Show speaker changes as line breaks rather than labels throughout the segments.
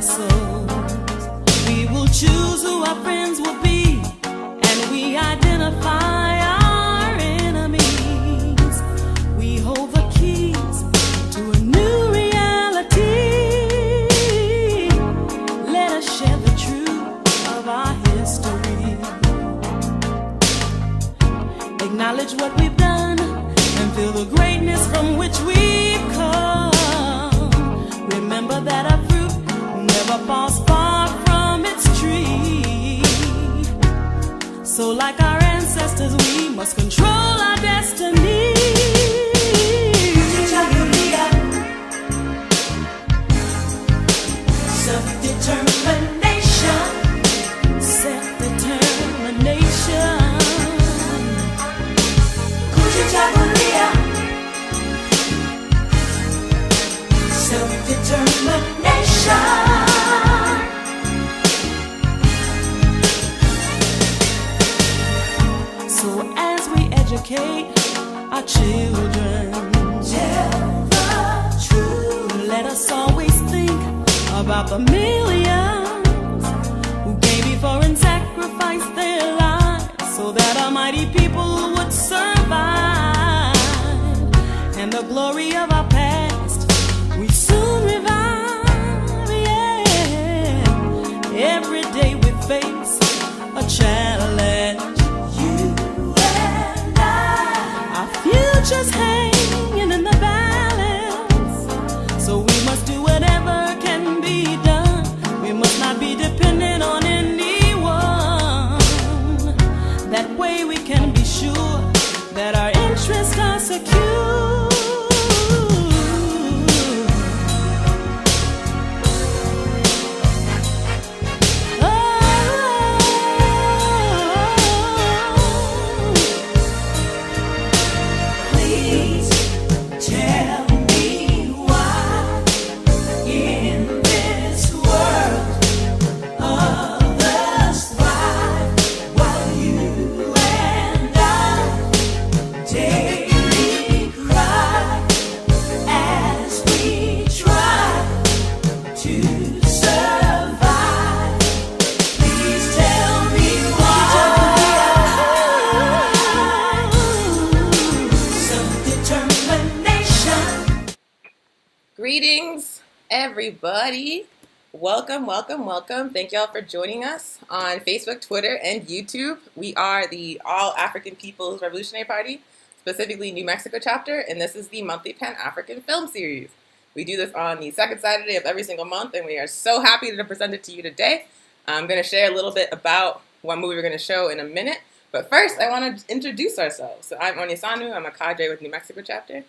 souls. We will choose who our friends will be, and we identify our enemies. We hold the keys to a new reality. Let us share the truth of our history. Acknowledge what we've done and feel the greatness from which we've come. Remember that a fruit never falls far from its tree. So like our ancestors, we must control our destiny. Self-determination. Self-determination. Self-determination. So as we educate our children, tell the truth. Let us always think about the millions who gave before and sacrificed their lives so that our mighty people would survive. And the glory of our past we soon revive, yeah. Every day we face a challenge. You and I, our future's hanging in the balance. So we must do whatever can be done. We must not be dependent on anyone. That way we can be sure that our interests are secure.
Greetings, everybody. Welcome. Thank y'all for joining us on Facebook, Twitter, and YouTube. We are the All African People's Revolutionary Party, specifically New Mexico chapter, and this is the monthly Pan-African film series. We do this on the second Saturday of every single month, and we are so happy to present it to you today. I'm going to share a little bit about what movie we're going to show in a minute, but first I want to introduce ourselves. So I'm Onyesanu. I'm a cadre with New Mexico chapter.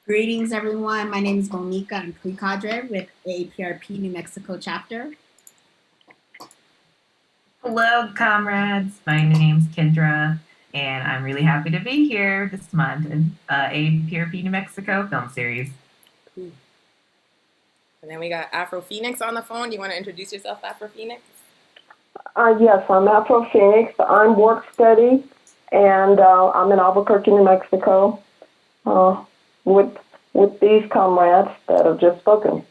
Greetings, everyone. My name is Monica. I'm pre-cadre with AAPRP New Mexico chapter.
Hello, comrades. My name's Kendra, and I'm really happy to be here this month in AAPRP New Mexico film series.
Cool. And then we got Afro Phoenix on the phone. Do you want to introduce yourself, Afro Phoenix?
Yes, I'm Afro Phoenix. I'm work study, and I'm in Albuquerque, New Mexico. With these comrades that have just spoken.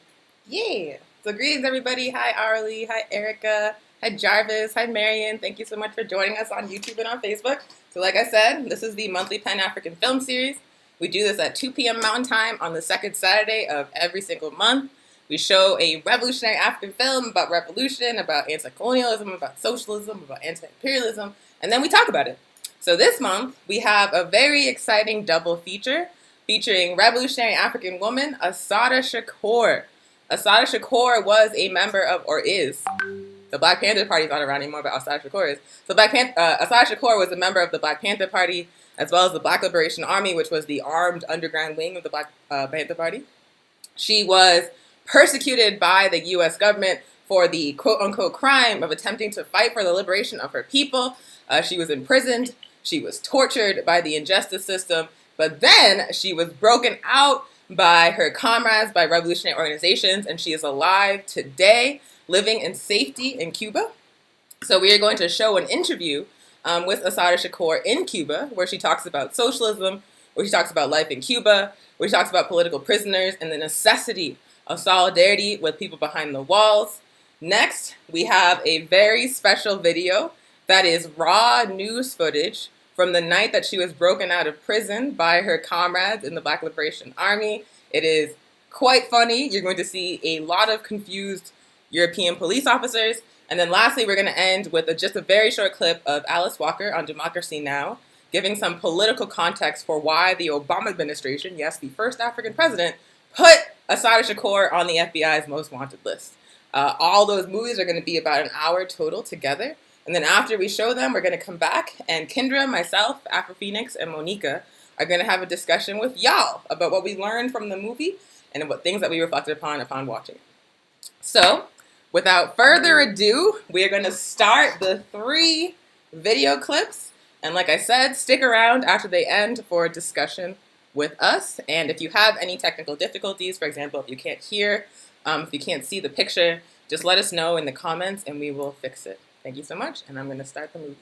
Yeah. So greetings, everybody. Hi, Arlie. Hi, Erica. Hi, Jarvis. Hi, Marion. Thank you so much for joining us on YouTube and on Facebook. So like I said, this is the monthly Pan-African film series. We do this at 2 p.m. Mountain Time on the second Saturday of every single month. We show a revolutionary African film about revolution, about anti-colonialism, about socialism, about anti-imperialism, and then we talk about it. So this month, we have a very exciting double feature featuring revolutionary African woman, Assata Shakur. Assata Shakur was a member of, or is, the Black Panther Party is not around anymore, but Assata Shakur is. So Assata Shakur was a member of the Black Panther Party, as well as the Black Liberation Army, which was the armed underground wing of the Black Panther Party. She was persecuted by the U.S. government for the quote-unquote crime of attempting to fight for the liberation of her people. She was imprisoned. She was tortured by the injustice system. But then she was broken out by her comrades, by revolutionary organizations, and she is alive today, living in safety in Cuba. So we are going to show an interview with Assata Shakur in Cuba, where she talks about socialism, where she talks about life in Cuba, where she talks about political prisoners and the necessity a solidarity with people behind the walls. Next, we have a very special video that is raw news footage from the night that she was broken out of prison by her comrades in the Black Liberation Army. It is quite funny. You're going to see a lot of confused European police officers. And then lastly, we're going to end with just a very short clip of Alice Walker on Democracy Now!, giving some political context for why the Obama administration, yes, the first African president, put Assata Shakur on the FBI's most wanted list. All those movies are going to be about an hour total together. And then after we show them, we're going to come back, and Kendra, myself, Afro Phoenix, and Monica are going to have a discussion with y'all about what we learned from the movie and what things that we reflected upon watching it. So, without further ado, we are going to start the 3 video clips. And like I said, stick around after they end for a discussion with us. And if you have any technical difficulties, for example, if you can't hear, if you can't see the picture, just let us know in the comments and we will fix it. Thank you so much, and I'm going to start the movies.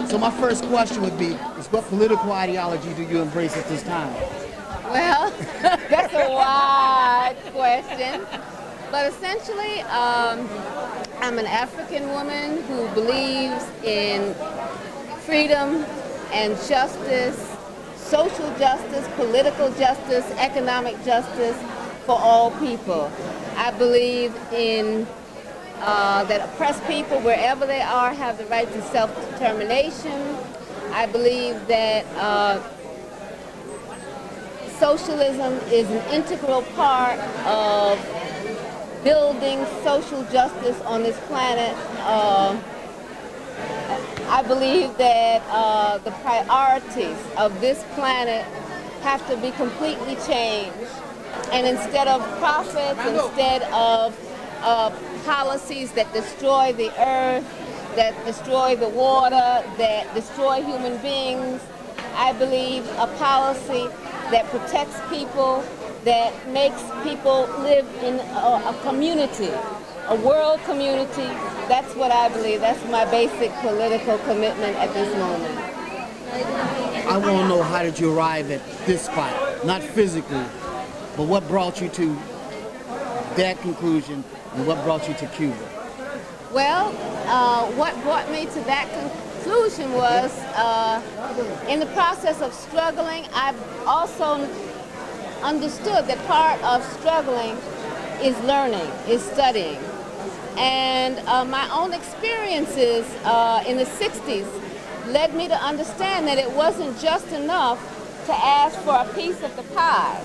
So my first question would be, is what political ideology do you embrace at this time?
Well, that's a wide question. But essentially, I'm an African woman who believes in freedom and justice, social justice, political justice, economic justice for all people. I believe in that oppressed people, wherever they are, have the right to self-determination. I believe that socialism is an integral part of building social justice on this planet. I believe that the priorities of this planet have to be completely changed. And instead of profits, instead of policies that destroy the earth, that destroy the water, that destroy human beings, I believe a policy that protects people, that makes people live in a community, a world community. That's what I believe. That's my basic political commitment at this moment.
I want to know, how did you arrive at this spot? Not physically, but what brought you to that conclusion and what brought you to Cuba?
Well, what brought me to that conclusion was, in the process of struggling, I've also understood that part of struggling is learning, is studying. And my own experiences in the 60s led me to understand that it wasn't just enough to ask for a piece of the pie.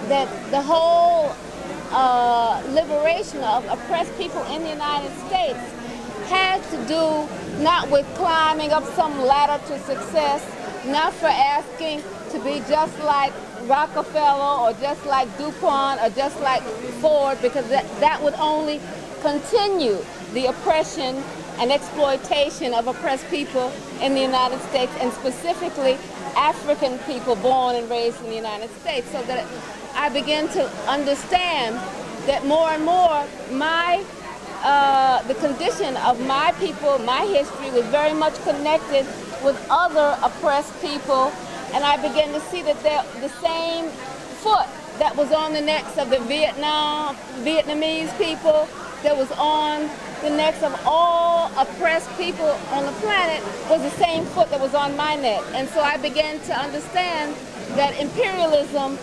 That the whole liberation of oppressed people in the United States had to do not with climbing up some ladder to success, not for asking to be just like Rockefeller or just like DuPont or just like Ford, because that would only continue the oppression and exploitation of oppressed people in the United States, and specifically African people born and raised in the United States. So that I began to understand that more and more the condition of my people, my history, was very much connected with other oppressed people, and I began to see that the same foot that was on the necks of the Vietnamese people, that was on the necks of all oppressed people on the planet, was the same foot that was on my neck. And so I began to understand that imperialism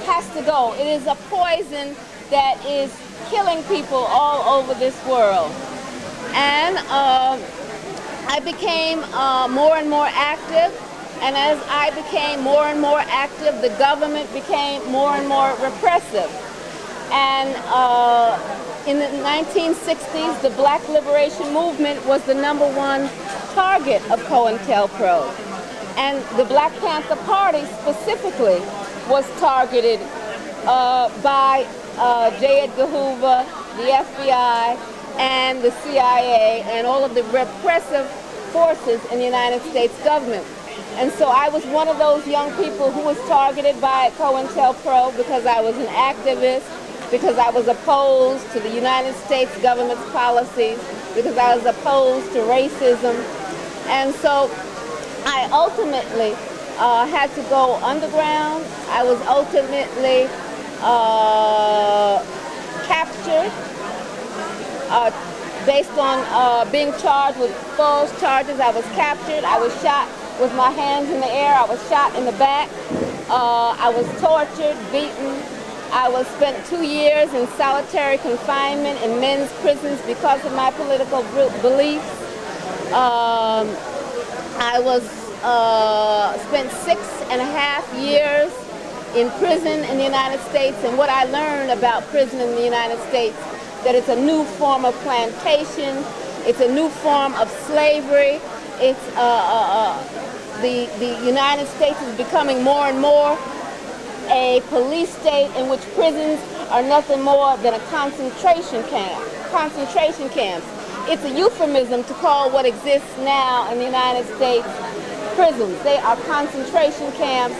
has to go. It is a poison that is killing people all over this world. And I became more and more active, and as I became more and more active, the government became more and more repressive. And in the 1960s, the Black Liberation Movement was the #1 target of COINTELPRO. And the Black Panther Party specifically was targeted by J. Edgar Hoover, the FBI, and the CIA, and all of the repressive forces in the United States government. And so I was one of those young people who was targeted by COINTELPRO because I was an activist, because I was opposed to the United States government's policies, because I was opposed to racism. And so I ultimately had to go underground. I was ultimately captured based on being charged with false charges. I was captured. I was shot with my hands in the air. I was shot in the back. I was tortured, beaten. I was spent 2 years in solitary confinement in men's prisons because of my political beliefs. I was spent 6.5 years in prison in the United States, and what I learned about prison in the United States, that it's a new form of plantation, it's a new form of slavery, it's the United States is becoming more and more a police state in which prisons are nothing more than a concentration camp. Concentration camps. It's a euphemism to call what exists now in the United States prisons. They are concentration camps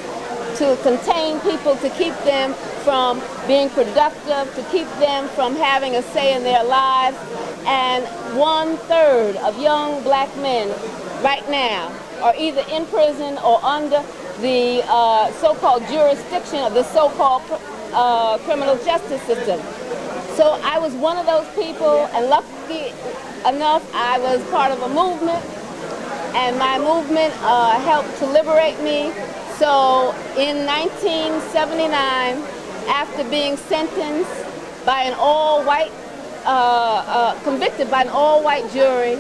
to contain people, to keep them from being productive, to keep them from having a say in their lives. And 1/3 of young black men right now are either in prison or under the so-called jurisdiction of the so-called criminal justice system. So I was one of those people, and lucky enough, I was part of a movement, and my movement helped to liberate me. So in 1979, after being sentenced by an all-white, convicted by an all-white jury,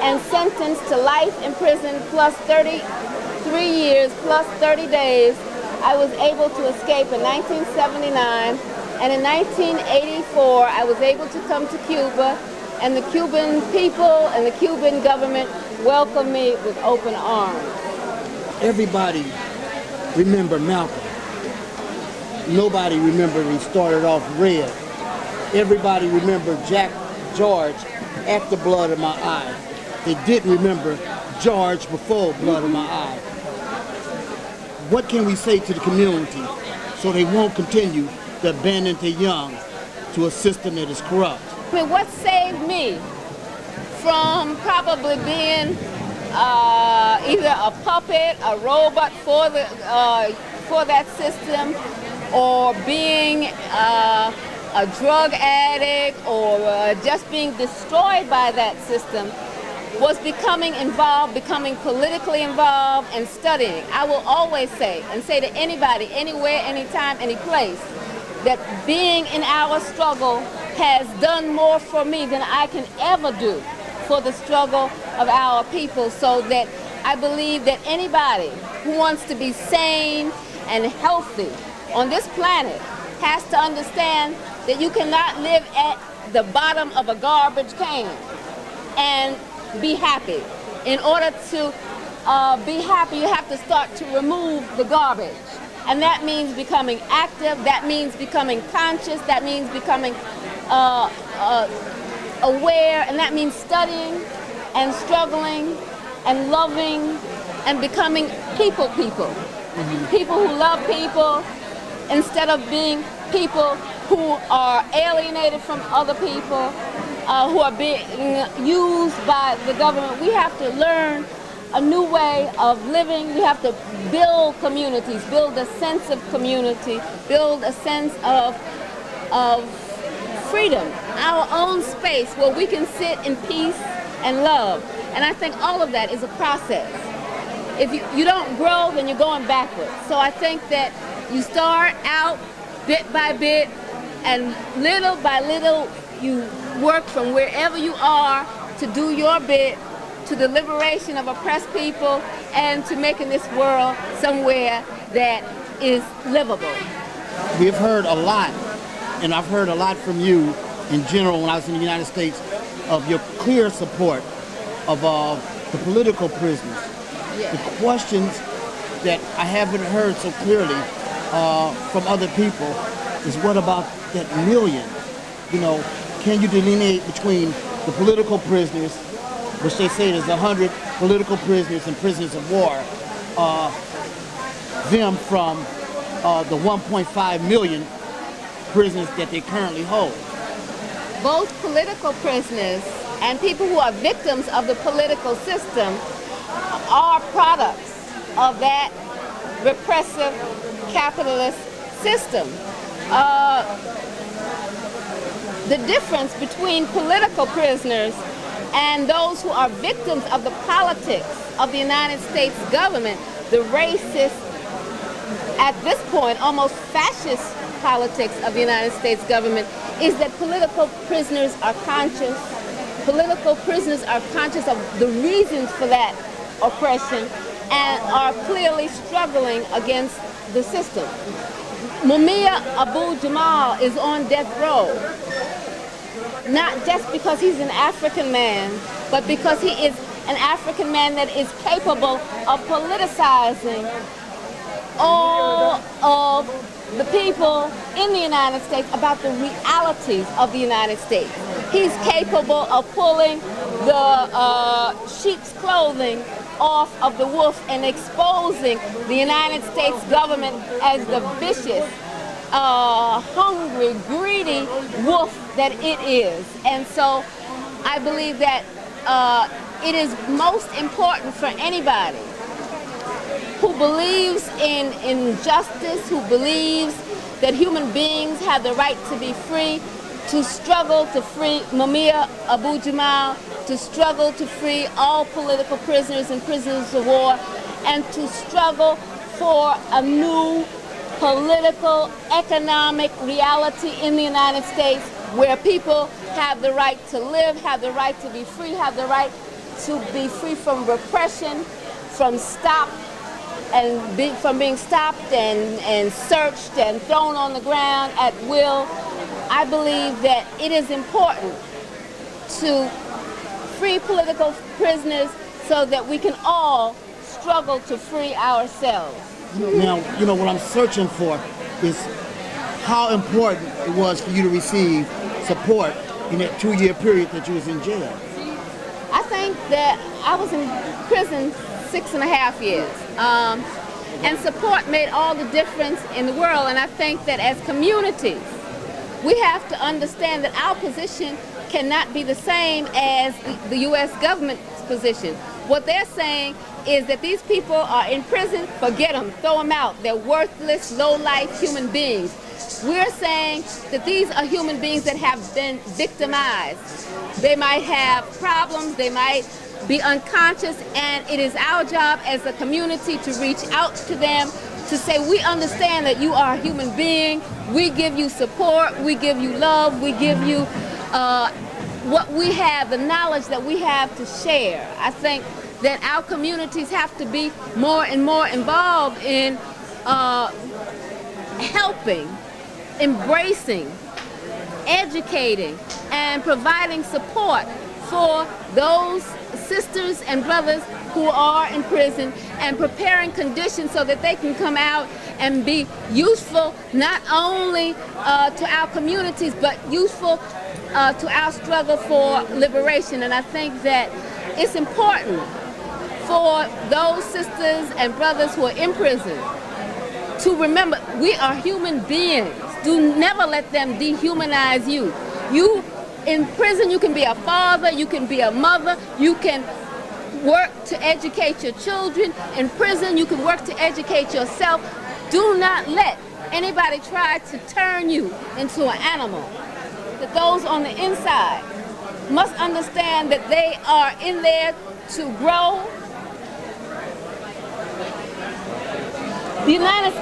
and sentenced to life in prison plus 33 years plus 30 days, I was able to escape in 1979, and in 1984, I was able to come to Cuba, and the Cuban people and the Cuban government welcomed me with open arms.
Everybody remember Malcolm. Nobody remembered he started off red. Everybody remember Jack George after Blood in My Eye. They didn't remember George before Blood in My Eye. What can we say to the community so they won't continue to abandon their young to a system that is corrupt?
I mean, what saved me from probably being either a puppet, a robot for that system, or being a drug addict, or just being destroyed by that system, was becoming involved, becoming politically involved, and studying. I will always say, and say to anybody, anywhere, anytime, any place, that being in our struggle has done more for me than I can ever do for the struggle of our people, so that I believe that anybody who wants to be sane and healthy on this planet has to understand that you cannot live at the bottom of a garbage can and be happy. In order to be happy, you have to start to remove the garbage. And that means becoming active, that means becoming conscious, that means becoming aware, and that means studying and struggling and loving and becoming people. Mm-hmm. People who love people instead of being people who are alienated from other people, who are being used by the government. We have to learn a new way of living. We have to build communities, build a sense of community, build a sense of freedom, our own space where we can sit in peace and love. And I think all of that is a process. If you don't grow, then you're going backwards. So I think that you start out bit by bit, and little by little you work from wherever you are to do your bit to the liberation of oppressed people and to making this world somewhere that is livable.
We've heard a lot, and I've heard a lot from you in general when I was in the United States, of your clear support of the political prisoners.
Yes.
The questions that I haven't heard so clearly from other people is, what about that million? Can you delineate between the political prisoners, which they say there's 100 political prisoners and prisoners of war, them from the 1.5 million prisoners that they currently hold?
Both political prisoners and people who are victims of the political system are products of that repressive capitalist system. The difference between political prisoners and those who are victims of the politics of the United States government, the racist, at this point, almost fascist politics of the United States government, is that political prisoners are conscious. Political prisoners are conscious of the reasons for that oppression and are clearly struggling against the system. Mumia Abu-Jamal is on death row, not just because he's an African man, but because he is an African man that is capable of politicizing all of the people in the United States about the realities of the United States. He's capable of pulling the sheep's clothing off of the wolf and exposing the United States government as the vicious, hungry, greedy wolf that it is. And so I believe that it is most important for anybody who believes in justice, who believes that human beings have the right to be free, to struggle to free Mumia Abu-Jamal, to struggle to free all political prisoners and prisoners of war, and to struggle for a new political, economic reality in the United States where people have the right to live, have the right to be free, have the right to be free from repression, from from being stopped and searched and thrown on the ground at will. I believe that it is important to free political prisoners so that we can all struggle to free ourselves.
Now, what I'm searching for is how important it was for you to receive support in that 2-year period that you was in jail.
I think that I was in prison 6.5 years. And support made all the difference in the world. And I think that as communities, we have to understand that our position cannot be the same as the U.S. government's position. What they're saying is that these people are in prison, forget them, throw them out. They're worthless, low-life human beings. We're saying that these are human beings that have been victimized. They might have problems, they might be unconscious, and it is our job as a community to reach out to them, to say, we understand that you are a human being, we give you support, we give you love, we give you what we have, the knowledge that we have to share. I think that our communities have to be more and more involved in helping, embracing, educating, and providing support for those sisters and brothers who are in prison, and preparing conditions so that they can come out and be useful not only to our communities but useful to our struggle for liberation. And I think that it's important for those sisters and brothers who are in prison to remember we are human beings. Do never let them dehumanize you. You, in prison, you can be a father, you can be a mother, you can work to educate your children. In prison, you can work to educate yourself. Do not let anybody try to turn you into an animal. That those on the inside must understand that they are in there to grow. The United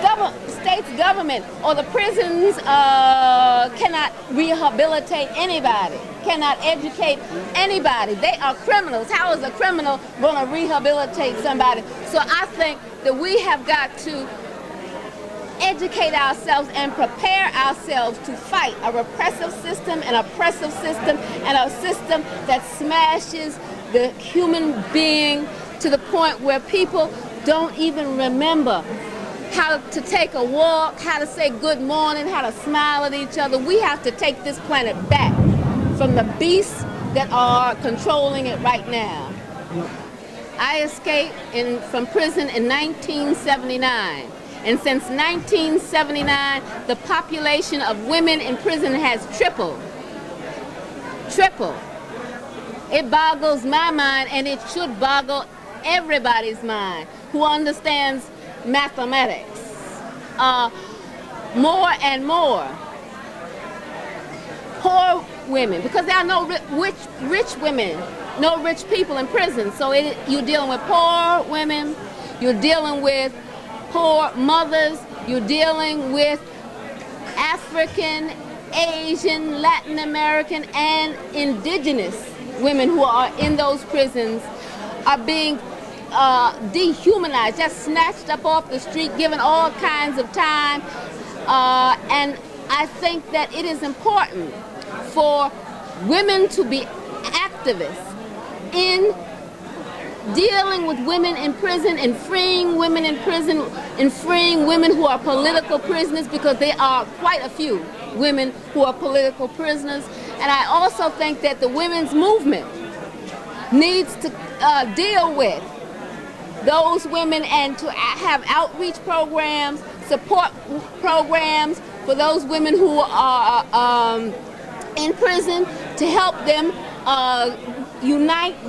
States government or the prisons cannot rehabilitate anybody, cannot educate anybody. They are criminals. How is a criminal going to rehabilitate somebody? So I think that we have got to educate ourselves and prepare ourselves to fight a repressive system, an oppressive system, and a system that smashes the human being to the point where people don't even remember how to take a walk, how to say good morning, how to smile at each other. We have to take this planet back from the beasts that are controlling it right now. I escaped from prison in 1979. And since 1979, the population of women in prison has tripled. Tripled. It boggles my mind, and it should boggle everybody's mind who understands mathematics. More and more poor women, because there are no rich women, no rich people in prison. So you're dealing with poor women, you're dealing with poor mothers, you're dealing with African, Asian, Latin American, and indigenous women who are in those prisons are being dehumanized, just snatched up off the street, given all kinds of time. And I think that it is important for women to be activists in dealing with women in prison and freeing women in prison and freeing women who are political prisoners, because there are quite a few women who are political prisoners. And I also think that the women's movement needs to deal with those women and to have outreach programs, support programs for those women who are in prison to help them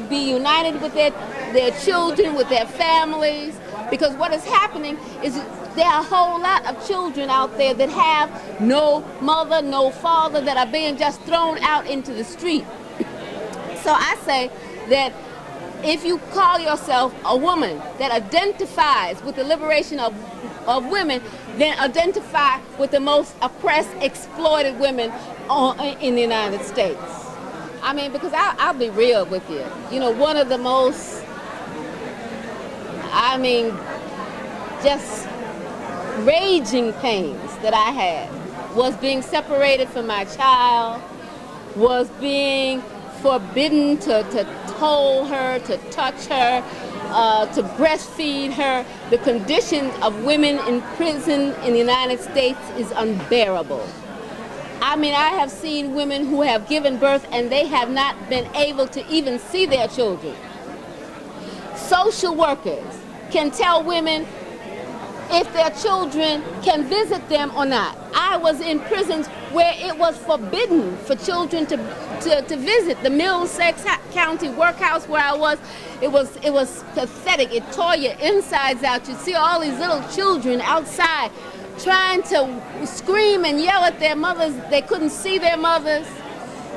be united with their children, with their families. Because what is happening is there are a whole lot of children out there that have no mother, no father, that are being just thrown out into the street. So I say that if you call yourself a woman that identifies with the liberation of women, then identify with the most oppressed, exploited women in the United States. I mean, because I'll be real with you. You know, one of the most, just raging pains that I had was being separated from my child, was being forbidden to hold her, to touch her, to breastfeed her. The conditions of women in prison in the United States is unbearable. I mean, I have seen women who have given birth and they have not been able to even see their children. Social workers can tell women if their children can visit them or not. I was in prisons where it was forbidden for children to visit. The Middlesex County workhouse where I was, it was pathetic. It tore your insides out. You see all these little children outside trying to scream and yell at their mothers. They couldn't see their mothers.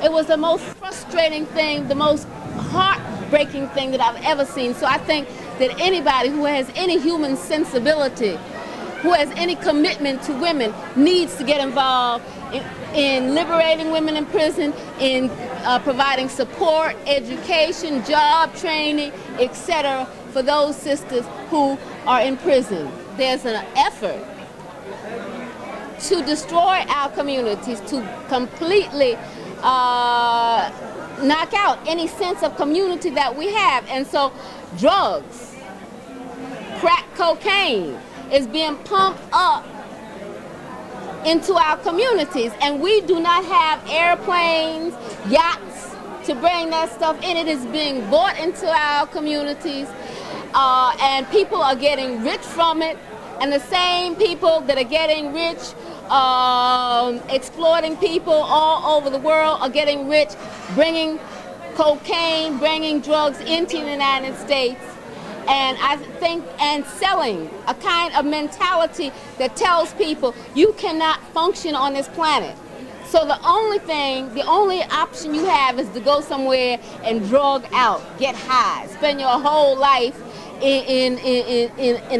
It was the most frustrating thing, the most heartbreaking thing that I've ever seen. So I think that anybody who has any human sensibility, who has any commitment to women, needs to get involved in liberating women in prison, in providing support, education, job training, etc. for those sisters who are in prison. There's an effort to destroy our communities, to completely knock out any sense of community that we have. And so drugs, crack cocaine is being pumped up into our communities, and we do not have airplanes, yachts to bring that stuff in. It is being bought into our communities, and people are getting rich from it, and the same people that are getting rich exploiting people all over the world, are getting rich, bringing cocaine, bringing drugs into the United States, and I think, and selling a kind of mentality that tells people you cannot function on this planet. So the only option you have is to go somewhere and drug out, get high, spend your whole life in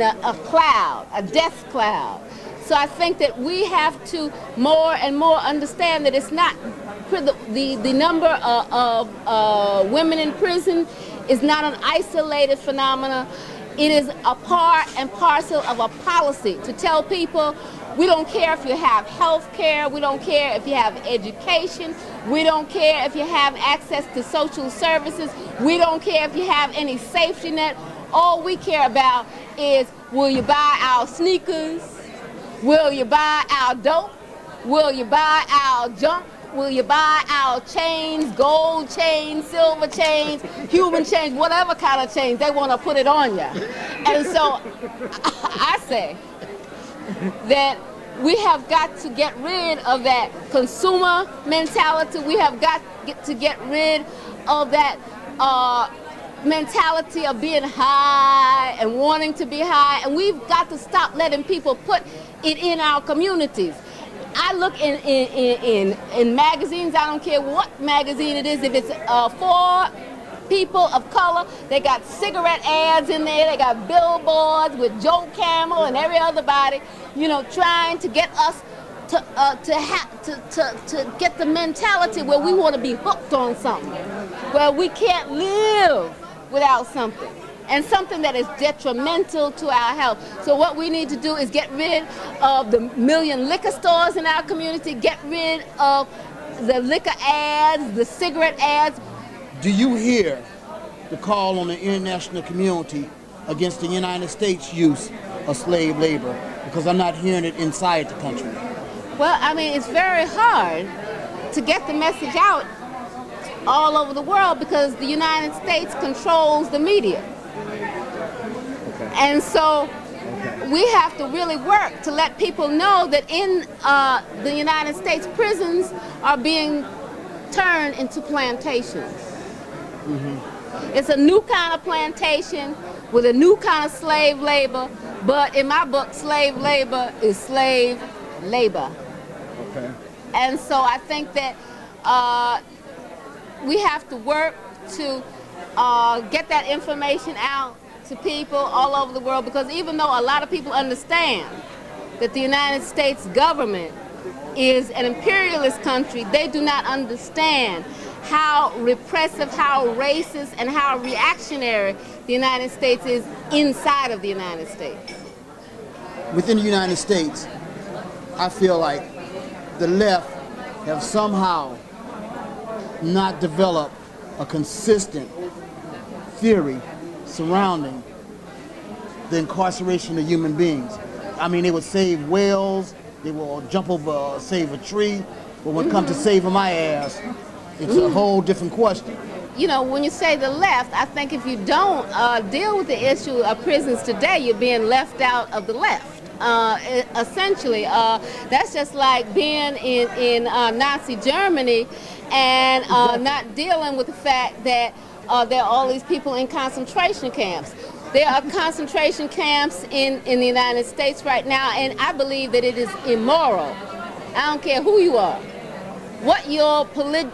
a cloud, a death cloud. So I think that we have to more and more understand that it's not the number of women in prison is not an isolated phenomenon. It is a part and parcel of a policy to tell people we don't care if you have health care, we don't care if you have education, we don't care if you have access to social services, we don't care if you have any safety net. All we care about is, will you buy our sneakers? Will you buy our dope? Will you buy our junk? Will you buy our chains, gold chains, silver chains, human chains, whatever kind of chains, they want to put it on you. And so I say that we have got to get rid of that consumer mentality. We have got to get rid of that mentality of being high and wanting to be high. And we've got to stop letting people put it in our communities. I look in magazines, I don't care what magazine it is, if it's for people of color, they got cigarette ads in there, they got billboards with Joe Camel and every other body, you know, trying to get us to get the mentality where we want to be hooked on something, where we can't live without something, and something that is detrimental to our health. So what we need to do is get rid of the million liquor stores in our community, get rid of the liquor ads, the cigarette ads.
Do you hear the call on the international community against the United States use of slave labor? Because I'm not hearing it inside the country.
Well, I mean, it's very hard to get the message out all over the world because the United States controls the media. And so we have to really work to let people know that in the United States, prisons are being turned into plantations. Mm-hmm. It's a new kind of plantation with a new kind of slave labor, but in my book, slave labor is slave labor. Okay. And so I think that we have to work to get that information out to people all over the world, because even though a lot of people understand that the United States government is an imperialist country, they do not understand how repressive, how racist, and how reactionary the United States is inside of the United States.
Within the United States, I feel like the left have somehow not developed a consistent theory surrounding the incarceration of human beings. I mean, they would save whales, they will jump over, save a tree, but when it comes to saving my ass, it's a whole different question.
You know, when you say the left, I think if you don't deal with the issue of prisons today, you're being left out of the left. Essentially, that's just like being in Nazi Germany and not dealing with the fact that there are all these people in concentration camps. There are concentration camps in the United States right now, and I believe that it is immoral. I don't care who you are, what your political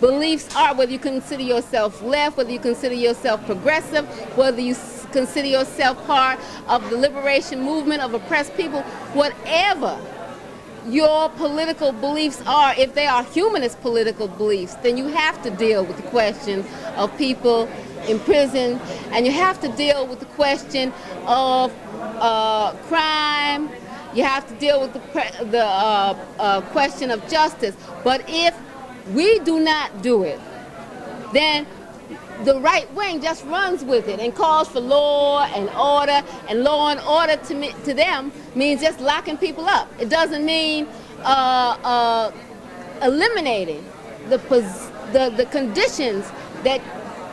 beliefs are, whether you consider yourself left, whether you consider yourself progressive, whether you consider yourself part of the liberation movement of oppressed people, whatever your political beliefs are, if they are humanist political beliefs, then you have to deal with the question of people in prison, and you have to deal with the question of crime. You have to deal with the question of justice. But if we do not do it, then the right wing just runs with it and calls for law and order, and law and order to them means just locking people up. It doesn't mean eliminating the conditions that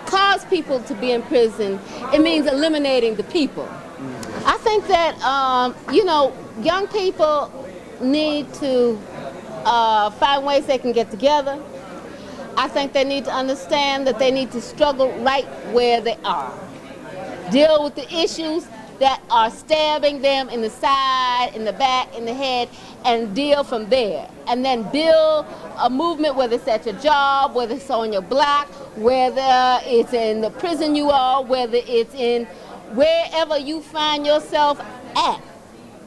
cause people to be in prison. It means eliminating the people. I think that, young people need to find ways they can get together. I think they need to understand that they need to struggle right where they are. Deal with the issues that are stabbing them in the side, in the back, in the head, and deal from there. And then build a movement, whether it's at your job, whether it's on your block, whether it's in the prison you are, whether it's in wherever you find yourself at.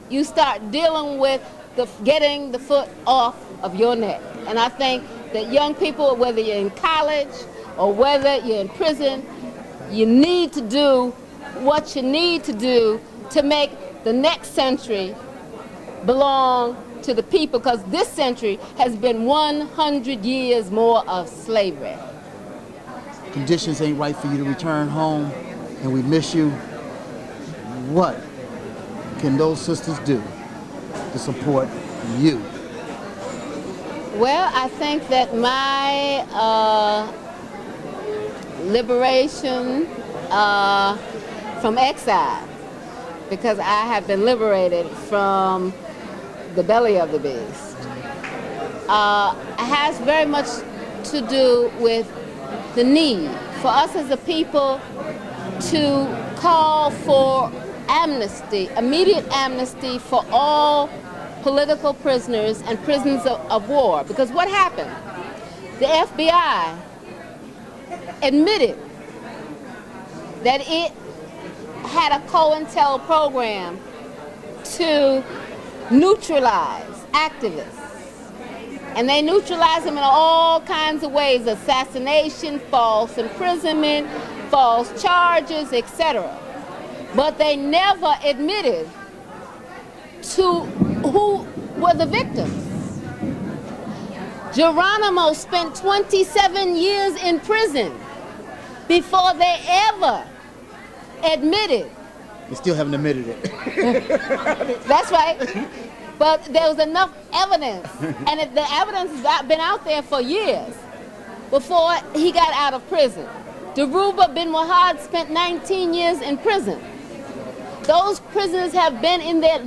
You start dealing with getting the foot off of your neck. And I think that young people, whether you're in college or whether you're in prison, you need to do what you need to do to make the next century belong to the people, because this century has been 100 years more of slavery.
Conditions ain't right for you to return home, and we miss you. What can those sisters do to support you?
Well, I think that my liberation from exile, because I have been liberated from the belly of the beast, has very much to do with the need for us as a people to call for amnesty, immediate amnesty for all political prisoners and prisoners of war. Because what happened? The FBI admitted that it had a COINTEL program to neutralize activists. And they neutralize them in all kinds of ways: assassination, false imprisonment, false charges, etc. But they never admitted to who were the victims. Geronimo spent 27 years in prison before they ever admitted.
They still haven't admitted it.
That's right. But there was enough evidence, and the evidence has been out there for years before he got out of prison. Dhoruba bin Wahad spent 19 years in prison. Those prisoners have been in there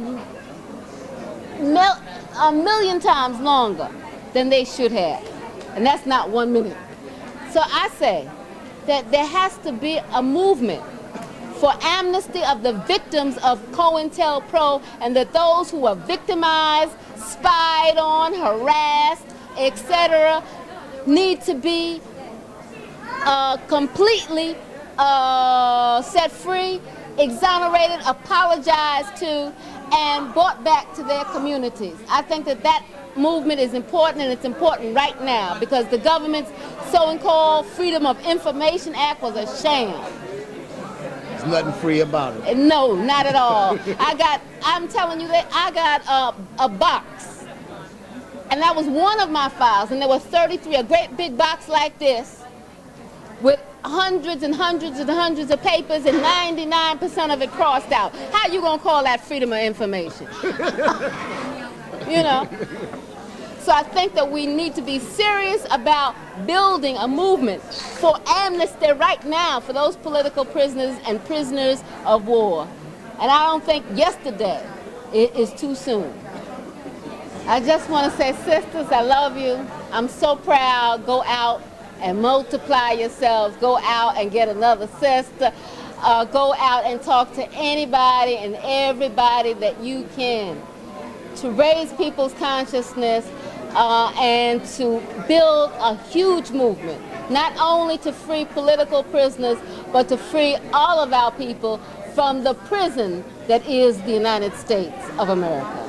a million times longer than they should have. And that's not 1 minute. So I say that there has to be a movement for amnesty of the victims of COINTELPRO, and that those who were victimized, spied on, harassed, etc., need to be completely set free, exonerated, apologized to, and brought back to their communities. I think that that movement is important, and it's important right now, because the government's so-called Freedom of Information Act was a sham.
There's nothing free about it.
No, not at all. I'm telling you that I got a box, and that was one of my files, and there were 33, a great big box like this, with hundreds and hundreds and hundreds of papers, and 99% of it crossed out. How you gonna call that freedom of information? You know? So I think that we need to be serious about building a movement for amnesty right now for those political prisoners and prisoners of war. And I don't think yesterday is too soon. I just want to say, sisters, I love you. I'm so proud. Go out and multiply yourselves. Go out and get another sister. Go out and talk to anybody and everybody that you can to raise people's consciousness and to build a huge movement, not only to free political prisoners, but to free all of our people from the prison that is the United States of America.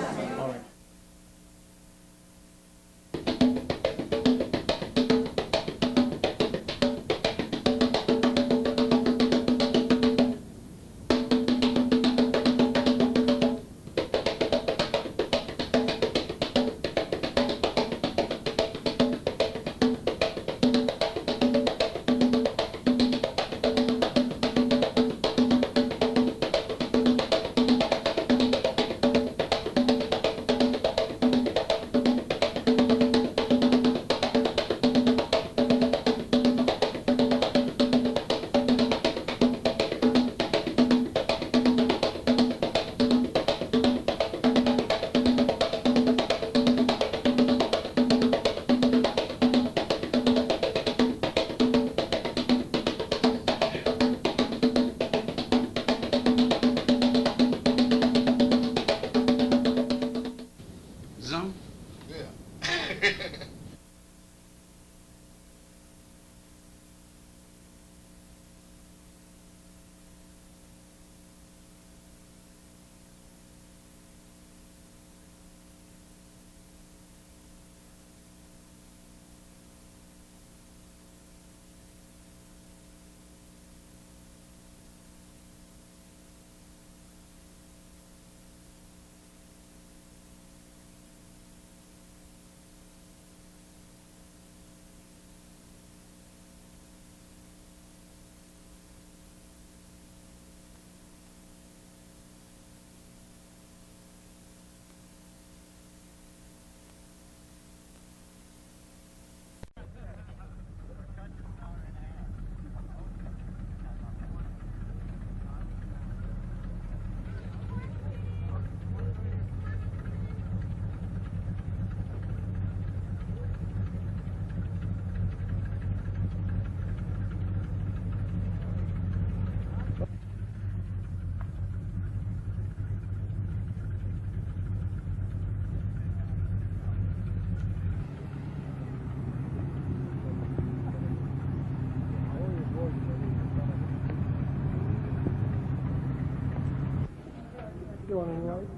Still on the right?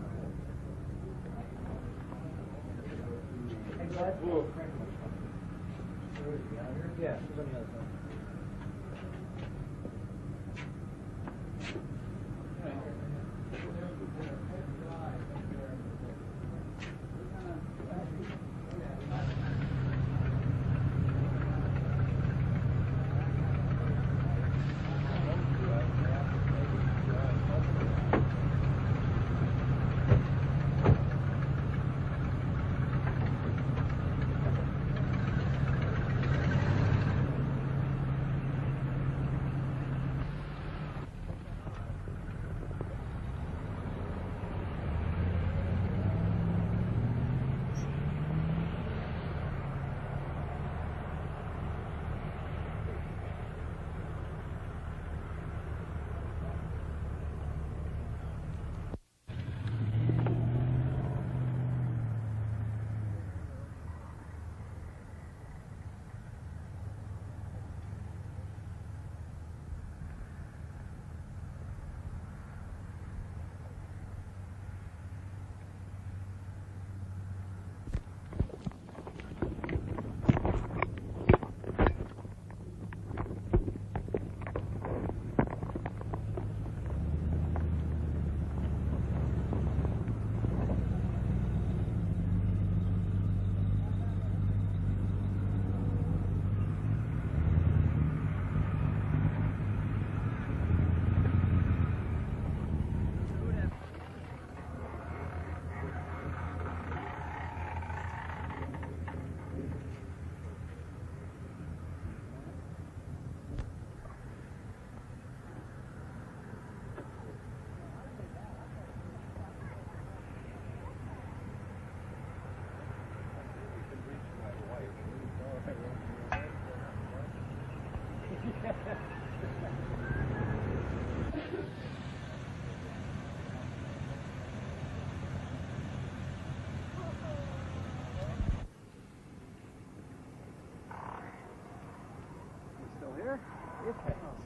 Yeah, she's on the other side.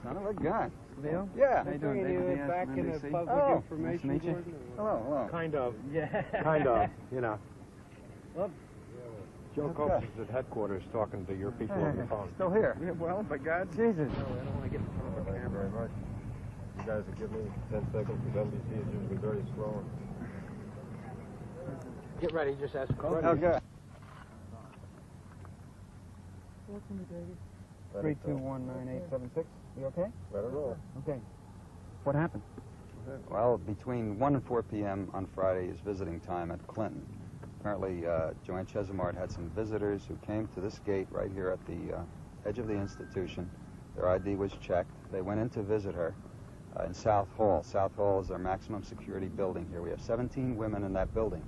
Son of a gun.
Leo?
Yeah.
How you doing?
You back in the public
Oh,
information
nice to meet you.
board?
Hello, hello.
Kind of,
Yeah.
kind of, you know.
Well,
Joe
Okay.
Copes is at headquarters talking to your people on the phone.
Still here. Yeah, well, by God, Jesus.
no, I don't want to get in front of the
Thank you very
camera.
much. You guys will give me 10 seconds because NBC is usually very slow.
Get ready, just ask a question.
Okay.
3219876. You okay?
Let it roll.
Okay. What happened?
Well, between 1 and 4 p.m. on Friday is visiting time at Clinton. Apparently, Joanne Chesimard had some visitors who came to this gate right here at the edge of the institution. Their ID was checked. They went in to visit her in South Hall. South Hall is our maximum security building here. We have 17 women in that building.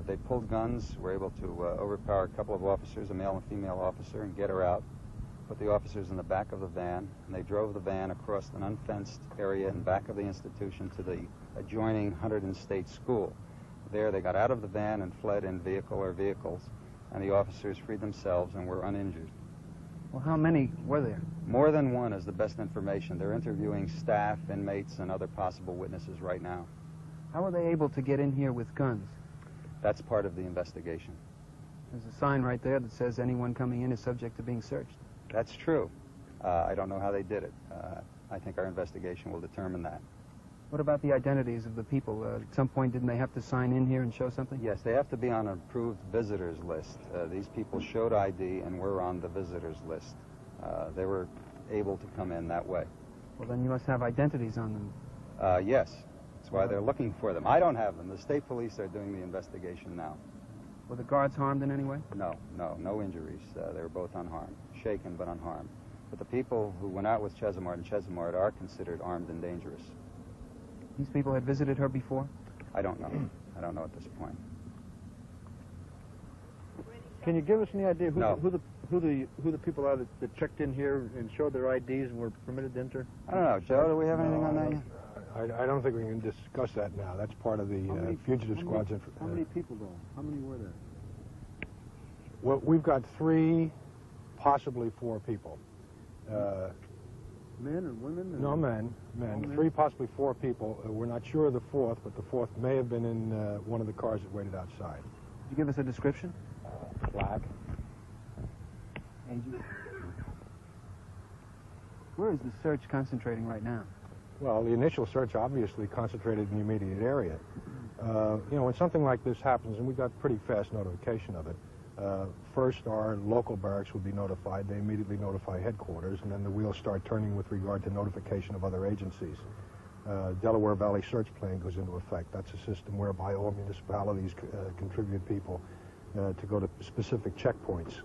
They pulled guns, were able to overpower a couple of officers, a male and female officer, and get her out. Put the officers in the back of the van, and they drove the van across an unfenced area in back of the institution to the adjoining Hunterdon State School. There, they got out of the van and fled in vehicle or vehicles, and the officers freed themselves and were uninjured.
Well, how many were there?
More than one is the best information. They're interviewing staff, inmates, and other possible witnesses right now.
How were they able to get in here with guns?
That's part of the investigation.
There's a sign right there that says anyone coming in is subject to being searched.
That's true. I don't know how they did it. I think our investigation will determine that.
What about the identities of the people? At some point, didn't they have to sign in here and show something?
Yes, they have to be on an approved visitors list. These people showed ID and were on the visitors list. They were able to come in that way.
Well, then you must have identities on them.
Yes, that's why they're looking for them. I don't have them. The state police are doing the investigation now.
Were the guards harmed in any way?
No injuries. They were both unharmed, shaken but unharmed. But the people who went out with Chesimard and Chesimard are considered armed and dangerous.
These people had visited her before?
I don't know. I don't know at this point.
Can you give us any idea
No.
who the people are that checked in here and showed their IDs and were permitted to enter?
I don't know. Joe, do we have anything on that yet?
I don't think we can discuss that now. That's part of the fugitive squad's
How many people, though? How many were there?
Well, we've got 3, possibly 4 people. Men and women?
No, men. Three, possibly four people. We're not sure of the fourth, but the fourth may have been in one of the cars that waited outside.
Could you give us a description?
Black.
Agent. Where is the search concentrating right now?
Well, the initial search obviously concentrated in the immediate area. When something like this happens, and we got pretty fast notification of it, first our local barracks would be notified. They immediately notify headquarters, and then the wheels start turning with regard to notification of other agencies. Delaware Valley Search Plan goes into effect. That's a system whereby all municipalities contribute people to go to specific checkpoints.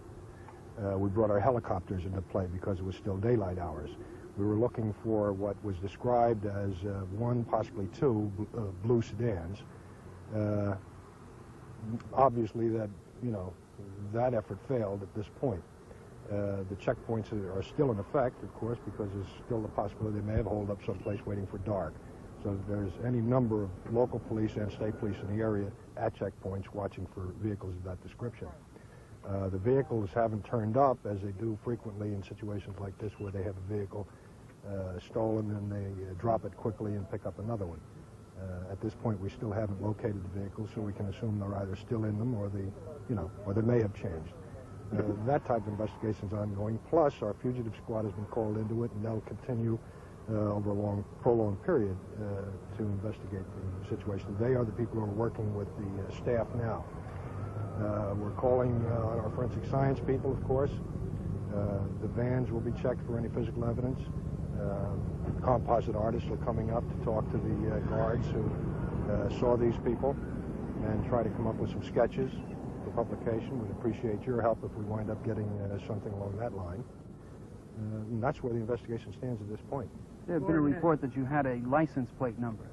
We brought our helicopters into play because it was still daylight hours. We were looking for what was described as one, possibly two, blue sedans. Obviously, that effort failed at this point. The checkpoints are still in effect, of course, because there's still the possibility they may have holed up someplace waiting for dark. So there's any number of local police and state police in the area at checkpoints watching for vehicles of that description. The vehicles haven't turned up, as they do frequently in situations like this, where they have a vehicle stolen and they drop it quickly and pick up another one. At this point, we still haven't located the vehicles, so we can assume they're either still in them or or they may have changed. That type of investigation is ongoing. Plus, our fugitive squad has been called into it, and they'll continue over a prolonged period to investigate the situation. They are the people who are working with the staff now. We're calling on our forensic science people, of course. The vans will be checked for any physical evidence. Composite artists are coming up to talk to the guards who saw these people and try to come up with some sketches for publication. We'd appreciate your help if we wind up getting something along that line. And that's where the investigation stands at this point.
There had been a report that you had a license plate number.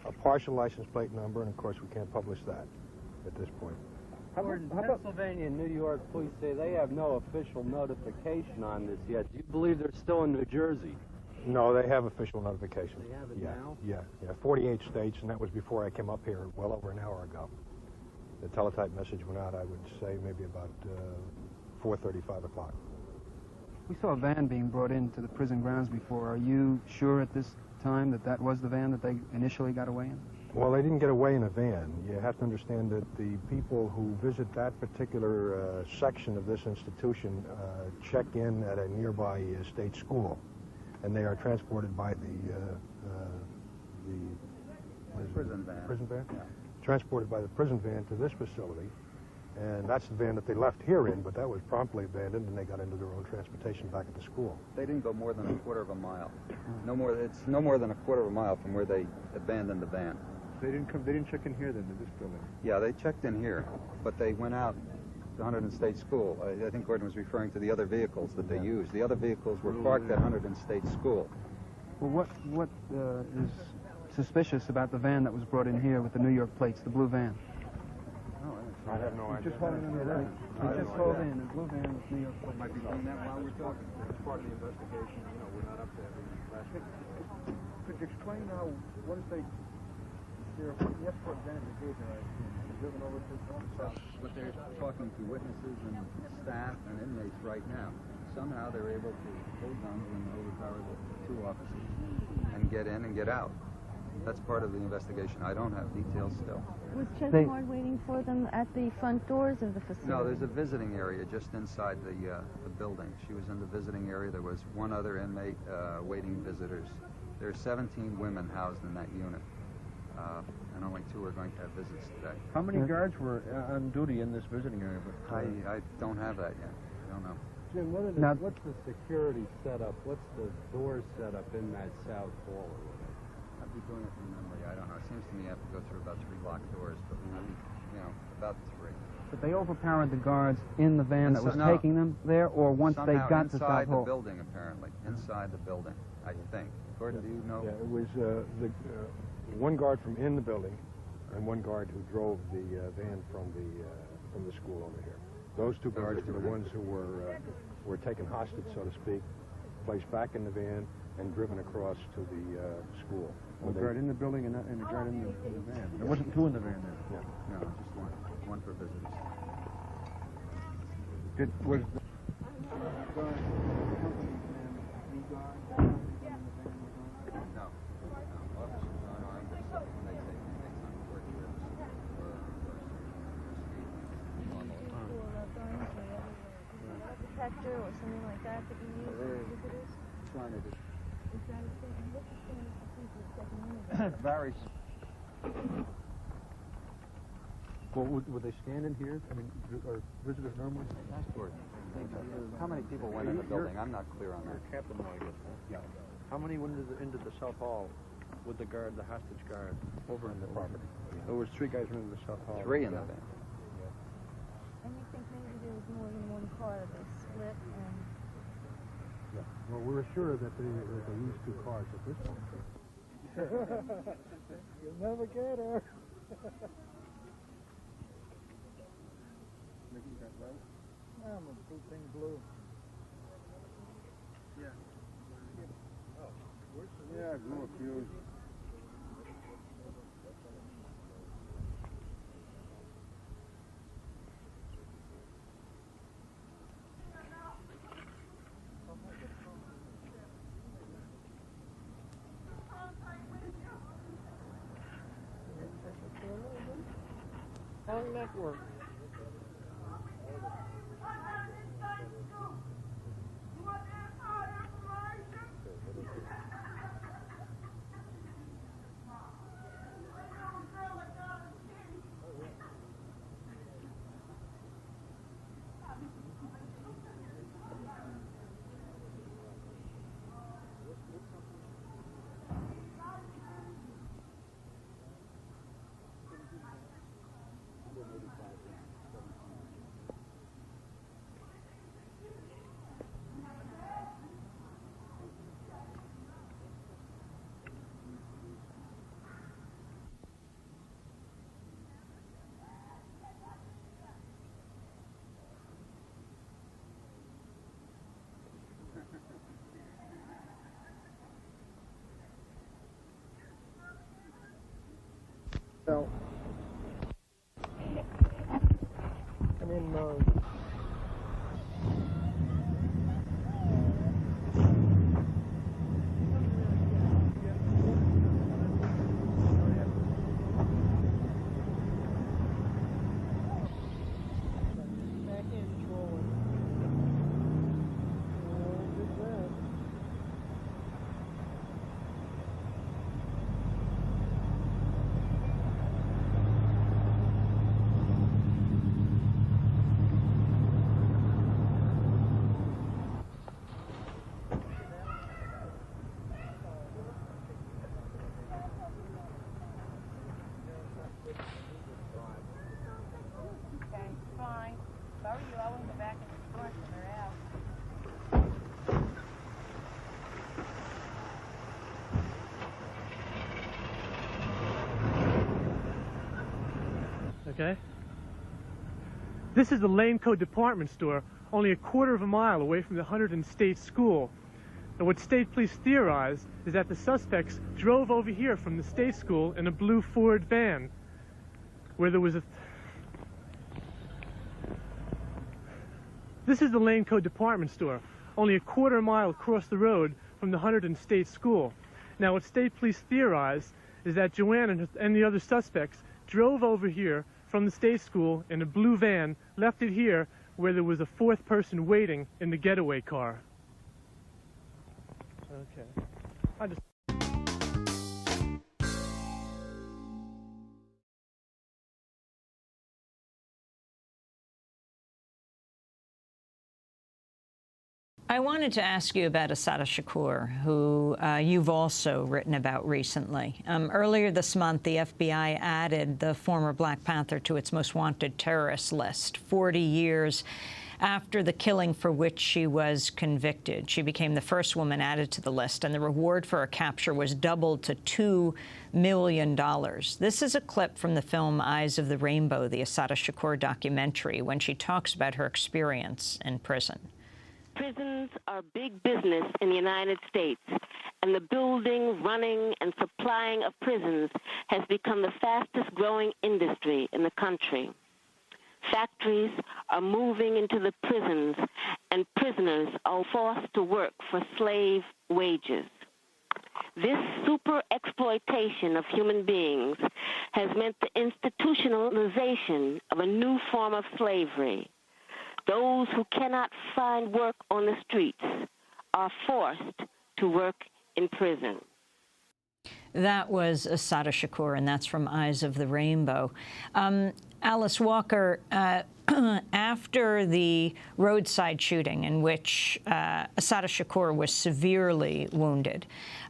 A partial license plate number, and of course we can't publish that at this point.
How about Pennsylvania and New York police say they have no official notification on this yet? Do you believe they're still in New Jersey?
No, they have official notification.
They have it now?
Yeah, 48 states, and that was before I came up here well over an hour ago. The teletype message went out, I would say, maybe about 4:30, 5 o'clock.
We saw a van being brought into the prison grounds before. Are you sure at this time that that was the van that they initially got away in?
Well, they didn't get away in a van. You have to understand that the people who visit that particular section of this institution check in at a nearby state school, and they are transported by the
prison van.
Prison van?
Yeah.
Transported by the prison van to this facility, and that's the van that they left here in, but that was promptly abandoned, and they got into their own transportation back at the school.
They didn't go more than a quarter of a mile. It's no more than a quarter of a mile from where they abandoned the van.
They didn't check in here then, in this building?
Yeah, they checked in here, but they went out to 100 State School. I think Gordon was referring to the other vehicles that they used. The other vehicles were parked at 100 State School.
Well, what is suspicious about the van that was brought in here with the New York plates, the blue van?
I have no idea.
Just hauled in the van. They just hauled in a blue van with New York plates.
Might be doing that while we're talking.
It's part of the investigation. We're not up there.
Could you explain how, once they're yes for identification, driven over to
But they're talking to witnesses and staff and inmates right now. Somehow they're able to hold guns and overpower the two officers and get in and get out. That's part of the investigation. I don't have details still.
Was Chesimard waiting for them at the front doors of the facility?
No, there's a visiting area just inside the building. She was in the visiting area. There was one other inmate waiting visitors. There are 17 women housed in that unit, and only 2 are going to have visits today.
How many guards were on duty in this visiting area?
I don't have that yet. I don't know.
Jim, what's the security setup? What's the door setup in that south hall?
I'd be doing it from memory. I don't know. It seems to me I have to go through about 3 locked doors, but about 3.
But they overpowered the guards in the van that was taking them there, or once they got to South Hall?
Inside the building, apparently. Inside the building, I think. Gordon, do you know?
Yeah, it was one guard from in the building and one guard who drove the van from the school over here. Those 2 guards were the ones who were taken hostage, so to speak, placed back in the van and driven across to the school.
A guard in the building and a guard in the van. There wasn't 2 in the van then?
No, just one. One for visitors.
Was
detector or something like that that you use with visitors?
Trying to do.
Is that a thing? And what's the standard procedure checking in?
It varies. Well, would they stand in here? I mean, are visitors normally?
How many people went in the building? I'm not clear on that.
Captain, I guess. Yeah. How many went into the South Hall with the guard, the hostage guard?
Over in the property.
There was 3 guys went into the South Hall.
3 in the van.
And you think maybe there was more than one car that they split and...
Yeah. Well, we're sure that they used 2 cars at this point.
You'll never get her. I'm a blue thing blue. Yeah. Yeah, glue a fuse.
Long network.
Well, and then
Okay? This is the Lane Code department store, only a quarter of a mile away from the Hunterdon State School. And what state police theorize is that the suspects drove over here from the state school in a blue Ford van, where there was a... This is the Lane Code department store, only a quarter mile across the road from the Hunterdon State School. Now, what state police theorize is that Joanne and the other suspects drove over here from the state school in a blue van, left it here where there was a 4th person waiting in the getaway car. Okay. I just...
I wanted to ask you about Assata Shakur, who you've also written about recently. Earlier this month, the FBI added the former Black Panther to its most wanted terrorist list, 40 years after the killing for which she was convicted. She became the first woman added to the list, and the reward for her capture was doubled to $2 million. This is a clip from the film Eyes of the Rainbow, the Assata Shakur documentary, when she talks about her experience in prison.
Prisons are big business in the United States, and the building, running, and supplying of prisons has become the fastest-growing industry in the country. Factories are moving into the prisons, and prisoners are forced to work for slave wages. This super exploitation of human beings has meant the institutionalization of a new form of slavery. those who cannot find work on the streets are forced to work in prison.
That was Assata Shakur, and that's from Eyes of the Rainbow. Alice Walker, after the roadside shooting in which Assata Shakur was severely wounded,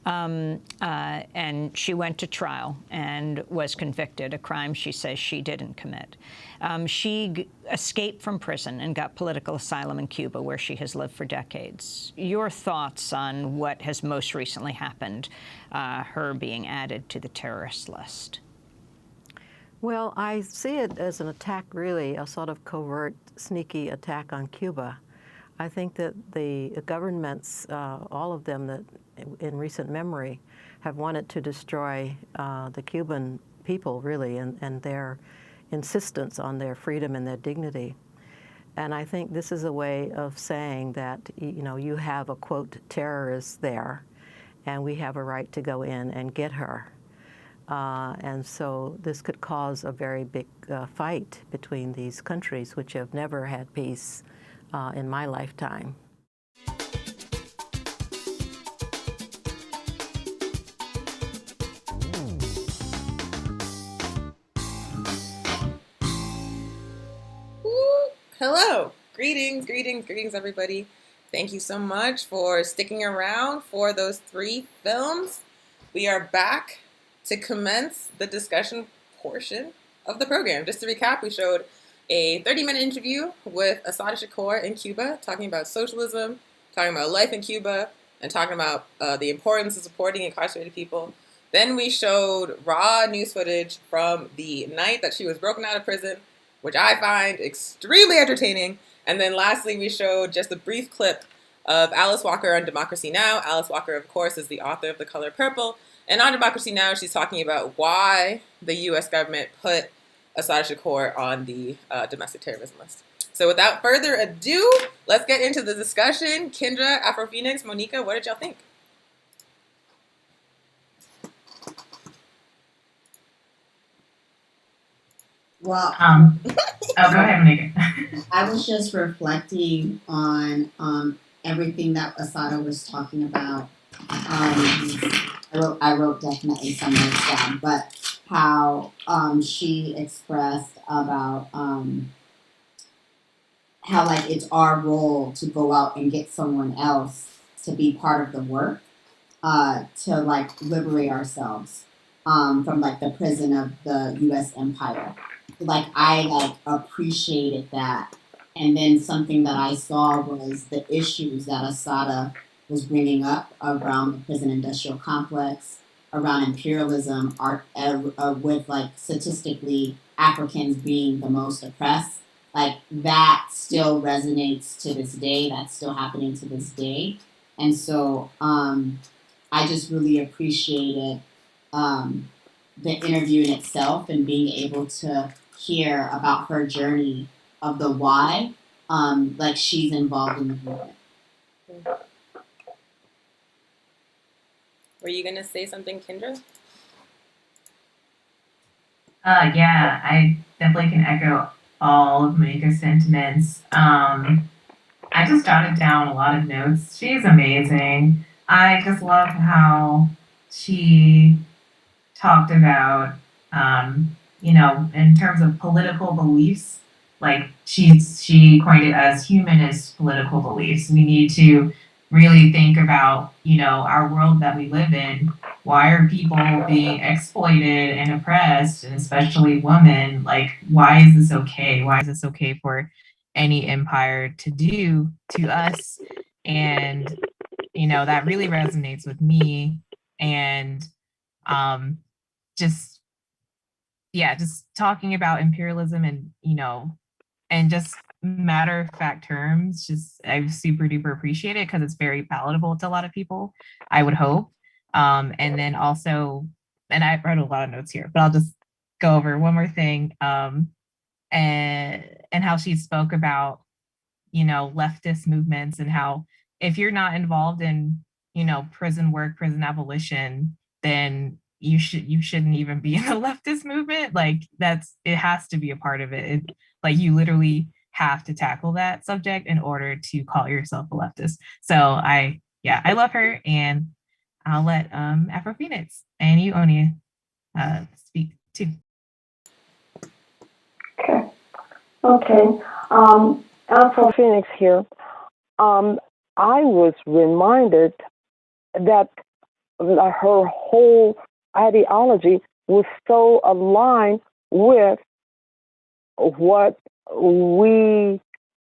and she went to trial and was convicted, a crime she says she didn't commit. She escaped from prison and got political asylum in Cuba, where she has lived for decades. Your thoughts on what has most recently happened, her being added to the terrorist list?
Well, I see it as an attack, really, a sort of covert, sneaky attack on Cuba. I think that the governments, all of them that in recent memory, have wanted to destroy the Cuban people, really, and their insistence on their freedom and their dignity. And I think this is a way of saying that, you know, you have a, quote, terrorist there, and we have a right to go in and get her. And so this could cause a very big fight between these countries, which have never had peace in my lifetime.
Hello, greetings, everybody. Thank you so much for sticking around for those 3 films. We are back to commence the discussion portion of the program. Just to recap, we showed a 30-minute interview with Assata Shakur in Cuba, talking about socialism, talking about life in Cuba, and talking about the importance of supporting incarcerated people. Then we showed raw news footage from the night that she was broken out of prison, which I find extremely entertaining. And then lastly, we showed just a brief clip of Alice Walker on Democracy Now! Alice Walker, of course, is the author of The Color Purple. And on Democracy Now!, she's talking about why the U.S. government put Assata Shakur on the domestic terrorism list. So without further ado, let's get into the discussion. Kendra, Afro Phoenix, Monica, what did y'all think?
Well,
oh, go ahead, Monica.
I was just reflecting on everything that Assata was talking about. I wrote definitely some notes down, but how she expressed about how like it's our role to go out and get someone else to be part of the work, to like liberate ourselves from like the prison of the U.S. empire. Like I like appreciated that, and then something that I saw was the issues that Assata was bringing up around the prison industrial complex, around imperialism, with like statistically Africans being the most oppressed. Like that still resonates to this day. That's still happening to this day. And so I just really appreciated the interview in itself and being able to hear about her journey of the why, like she's involved in the movement.
Were you going to say something, Kendra?
Yeah, I definitely can echo all of Monica's sentiments. I just jotted down a lot of notes. She's amazing. I just love how she talked about, you know, in terms of political beliefs, like she coined it as humanist political beliefs. We need to really think about, you know, our world that we live in. Why are people being exploited and oppressed, and especially women? Like, why is this okay? Why is this okay for any empire to do to us? And, you know, that really resonates with me. And just talking about imperialism and, you know, and just matter of fact terms, just I super duper appreciate it because it's very palatable to a lot of people, I would hope. And then also, and I wrote a lot of notes here, but I'll just go over one more thing. And how she spoke about, you know, leftist movements, and how if you're not involved in, you know, prison work, prison abolition, then you shouldn't even be in the leftist movement. Like it has to be a part of it. Like you literally have to tackle that subject in order to call yourself a leftist. So I love her, and I'll let Afro Phoenix and you, Onia, speak too.
Okay. Afro Phoenix here. I was reminded that her whole ideology was so aligned with what we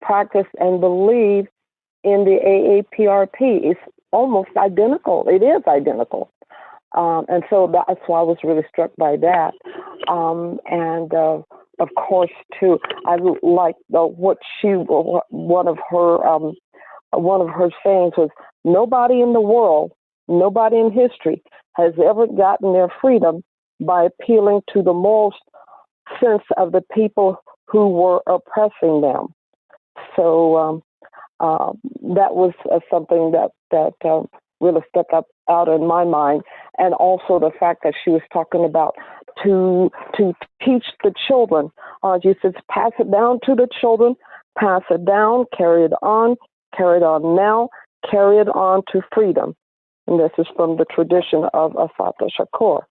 practice and believe in the AAPRP. It's almost identical. It is identical. And so that's why I was really struck by that. And of course, too, I like what one of her sayings was, nobody in the world, nobody in history has ever gotten their freedom by appealing to the moral sense of the people who were oppressing them. So that was something that really stuck out in my mind, and also the fact that she was talking about to teach the children. She says, pass it down to the children, pass it down, carry it on now, carry it on to freedom. And this is from the tradition of Assata Shakur.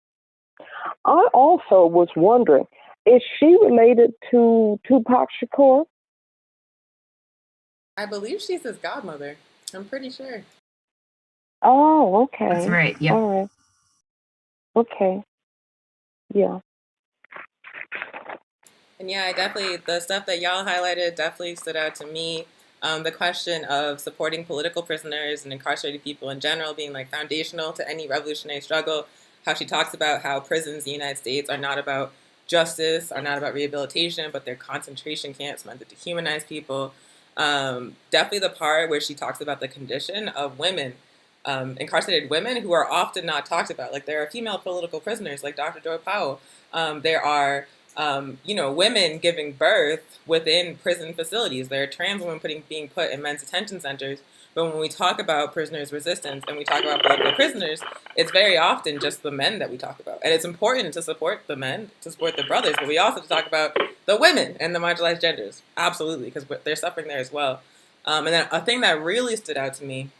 I also was wondering, is she related to Tupac Shakur?
I believe she's his godmother. I'm pretty sure.
Oh, okay.
That's right. Yeah.
All right. Okay. Yeah.
And yeah, the stuff that y'all highlighted definitely stood out to me. The question of supporting political prisoners and incarcerated people in general being like foundational to any revolutionary struggle. How she talks about how prisons in the United States are not about justice, are not about rehabilitation, but they're concentration camps meant to dehumanize people. Definitely the part where she talks about the condition of women, incarcerated women who are often not talked about. Like there are female political prisoners like Dr. Joy Powell. There are women giving birth within prison facilities. There are trans women being put in men's detention centers. But when we talk about prisoners' resistance and we talk about political prisoners, it's very often just the men that we talk about. And it's important to support the men, to support the brothers, but we also have to talk about the women and the marginalized genders. Absolutely, because they're suffering there as well. And then a thing that really stood out to me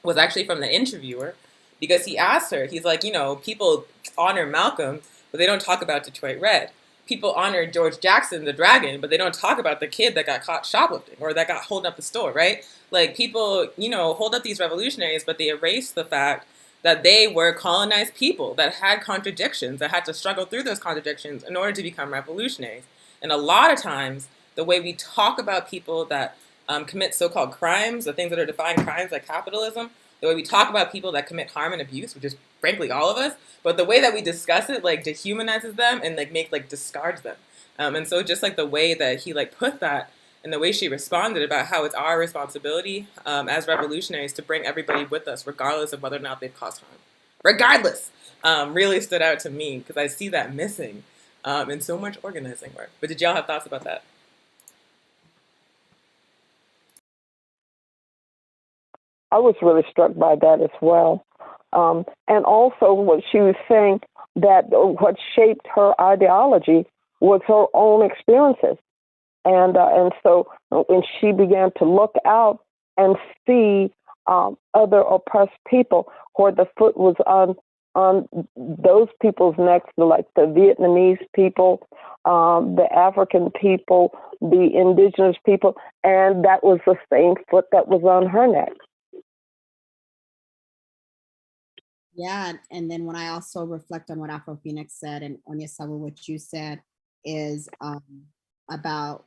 was actually from the interviewer, because he asked her, he's like, people honor Malcolm, but they don't talk about Detroit Red. People honor George Jackson, the dragon, but they don't talk about the kid that got caught shoplifting or that got holding up the store, right? Like people, hold up these revolutionaries, but they erase the fact that they were colonized people that had contradictions, that had to struggle through those contradictions in order to become revolutionaries. And a lot of times, the way we talk about people that commit so-called crimes, the things that are defined crimes like capitalism, the way we talk about people that commit harm and abuse, which is frankly all of us, but the way that we discuss it like dehumanizes them and discards them. And so just like the way that he put that and the way she responded about how it's our responsibility as revolutionaries to bring everybody with us, regardless of whether or not they've caused harm. Regardless, really stood out to me because I see that missing in so much organizing work. But did y'all have thoughts about that?
I was really struck by that as well. And also what she was saying, that what shaped her ideology was her own experiences. And so when she began to look out and see other oppressed people, where the foot was on those people's necks, like the Vietnamese people, the African people, the indigenous people, and that was the same foot that was on her neck.
Yeah, and then when I also reflect on what Afro Phoenix said, and Onya Sawa, what you said, is about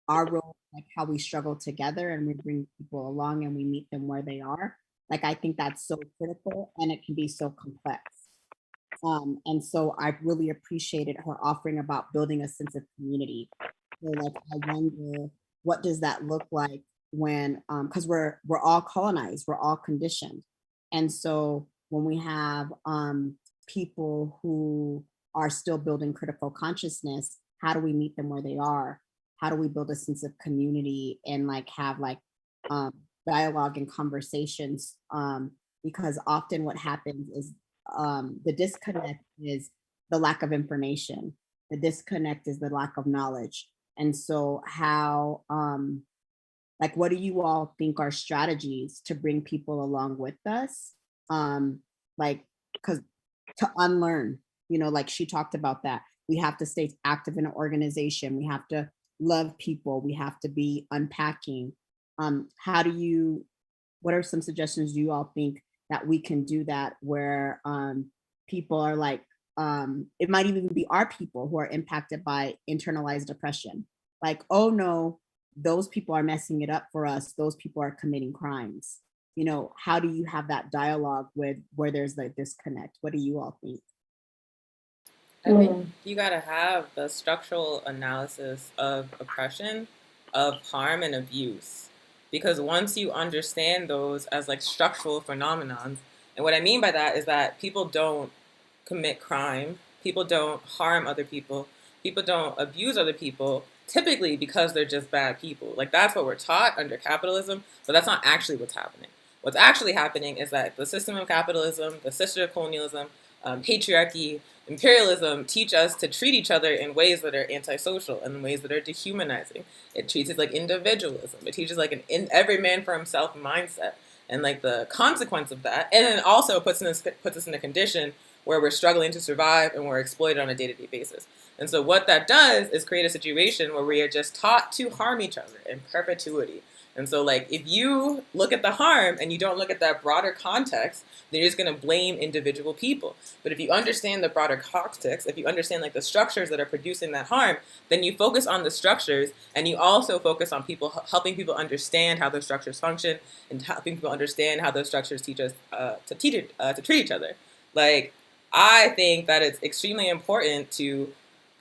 our role, how we struggle together and we bring people along and we meet them where they are. I think that's so critical and it can be so complex. And so I really appreciated her offering about building a sense of community. So I wonder, what does that look like when, because we're all colonized, we're all conditioned. And so when we have people who are still building critical consciousness, how do we meet them where they are? How do we build a sense of community and have dialogue and conversations? Because often what happens is the disconnect is the lack of information. The disconnect is the lack of knowledge. And so how, like, what do you all think are strategies to bring people along with us? Like, because to unlearn, you know, like she talked about that. We have to stay active in an organization. We have to love people. We have to be unpacking. How do you, what are some suggestions do you all think that we can do that where people are like, it might even be our people who are impacted by internalized oppression. Like, oh no, those people are messing it up for us. Those people are committing crimes. You know, how do you have that dialogue with where there's like disconnect? What do you all think?
I think you got to have the structural analysis of oppression, of harm and abuse. Because once you understand those as like structural phenomenons, and what I mean by that is that people don't commit crime, people don't harm other people don't abuse other people, typically because they're just bad people. Like that's what we're taught under capitalism, but that's not actually what's happening. What's actually happening is that the system of capitalism, the system of colonialism, patriarchy, imperialism teach us to treat each other in ways that are antisocial and in ways that are dehumanizing. It treats us like individualism. It teaches like an every man for himself mindset. And like the consequence of that, and it also puts us in a condition where we're struggling to survive and we're exploited on a day-to-day basis. And so what that does is create a situation where we are just taught to harm each other in perpetuity. And so like if you look at the harm and you don't look at that broader context, then you're just going to blame individual people. But if you understand the broader context, if you understand like the structures that are producing that harm, then you focus on the structures and you also focus on people, helping people understand how those structures function and helping people understand how those structures teach us to treat each other. Like I think that it's extremely important to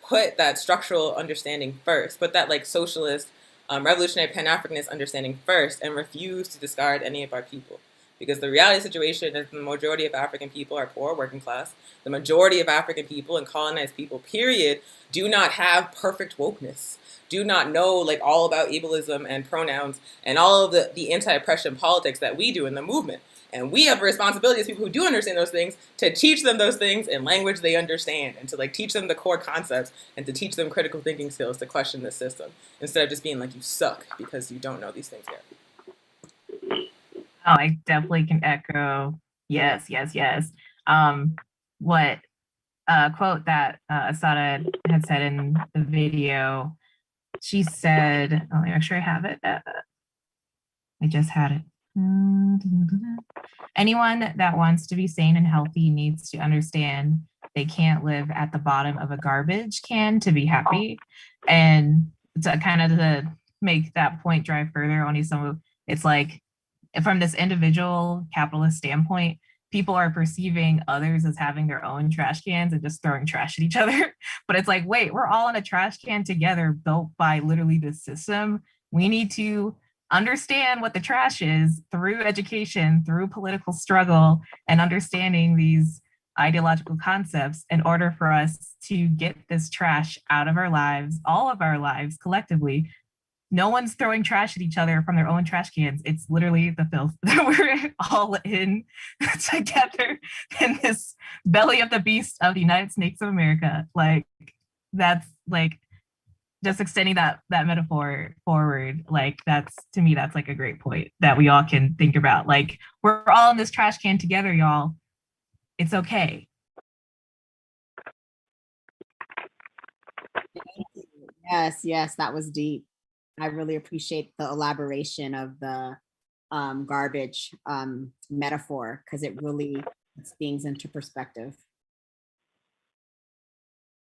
put that structural understanding first, put that like socialist, revolutionary Pan-Africanist understanding first and refuse to discard any of our people. Because the reality situation is the majority of African people are poor, working class. The majority of African people and colonized people, period, do not have perfect wokeness, do not know like all about ableism and pronouns and all of the anti-oppression politics that we do in the movement. And we have a responsibility as people who do understand those things to teach them those things in language they understand and to like teach them the core concepts and to teach them critical thinking skills to question the system instead of just being like you suck because you don't know these things yet.
Oh, I definitely can echo yes, yes, yes. What quote that Assata had said in the video, she said, oh, let me make sure I have it. I just had it. Anyone that wants to be sane and healthy needs to understand they can't live at the bottom of a garbage can to be happy. And to kind of to make that point drive further, only some of it's like from this individual capitalist standpoint, people are perceiving others as having their own trash cans and just throwing trash at each other. But it's like, wait, we're all in a trash can together built by literally this system. We need to understand what the trash is through education, through political struggle, and understanding these ideological concepts in order for us to get this trash out of our lives, all of our lives collectively. No one's throwing trash at each other from their own trash cans. It's literally the filth that we're all in together in this belly of the beast of the United States of America. Like that's like just extending that metaphor forward. Like that's to me, that's like a great point that we all can think about. Like we're all in this trash can together, y'all. It's okay.
Yes, yes, that was deep. I really appreciate the elaboration of the garbage metaphor because it really puts things into perspective.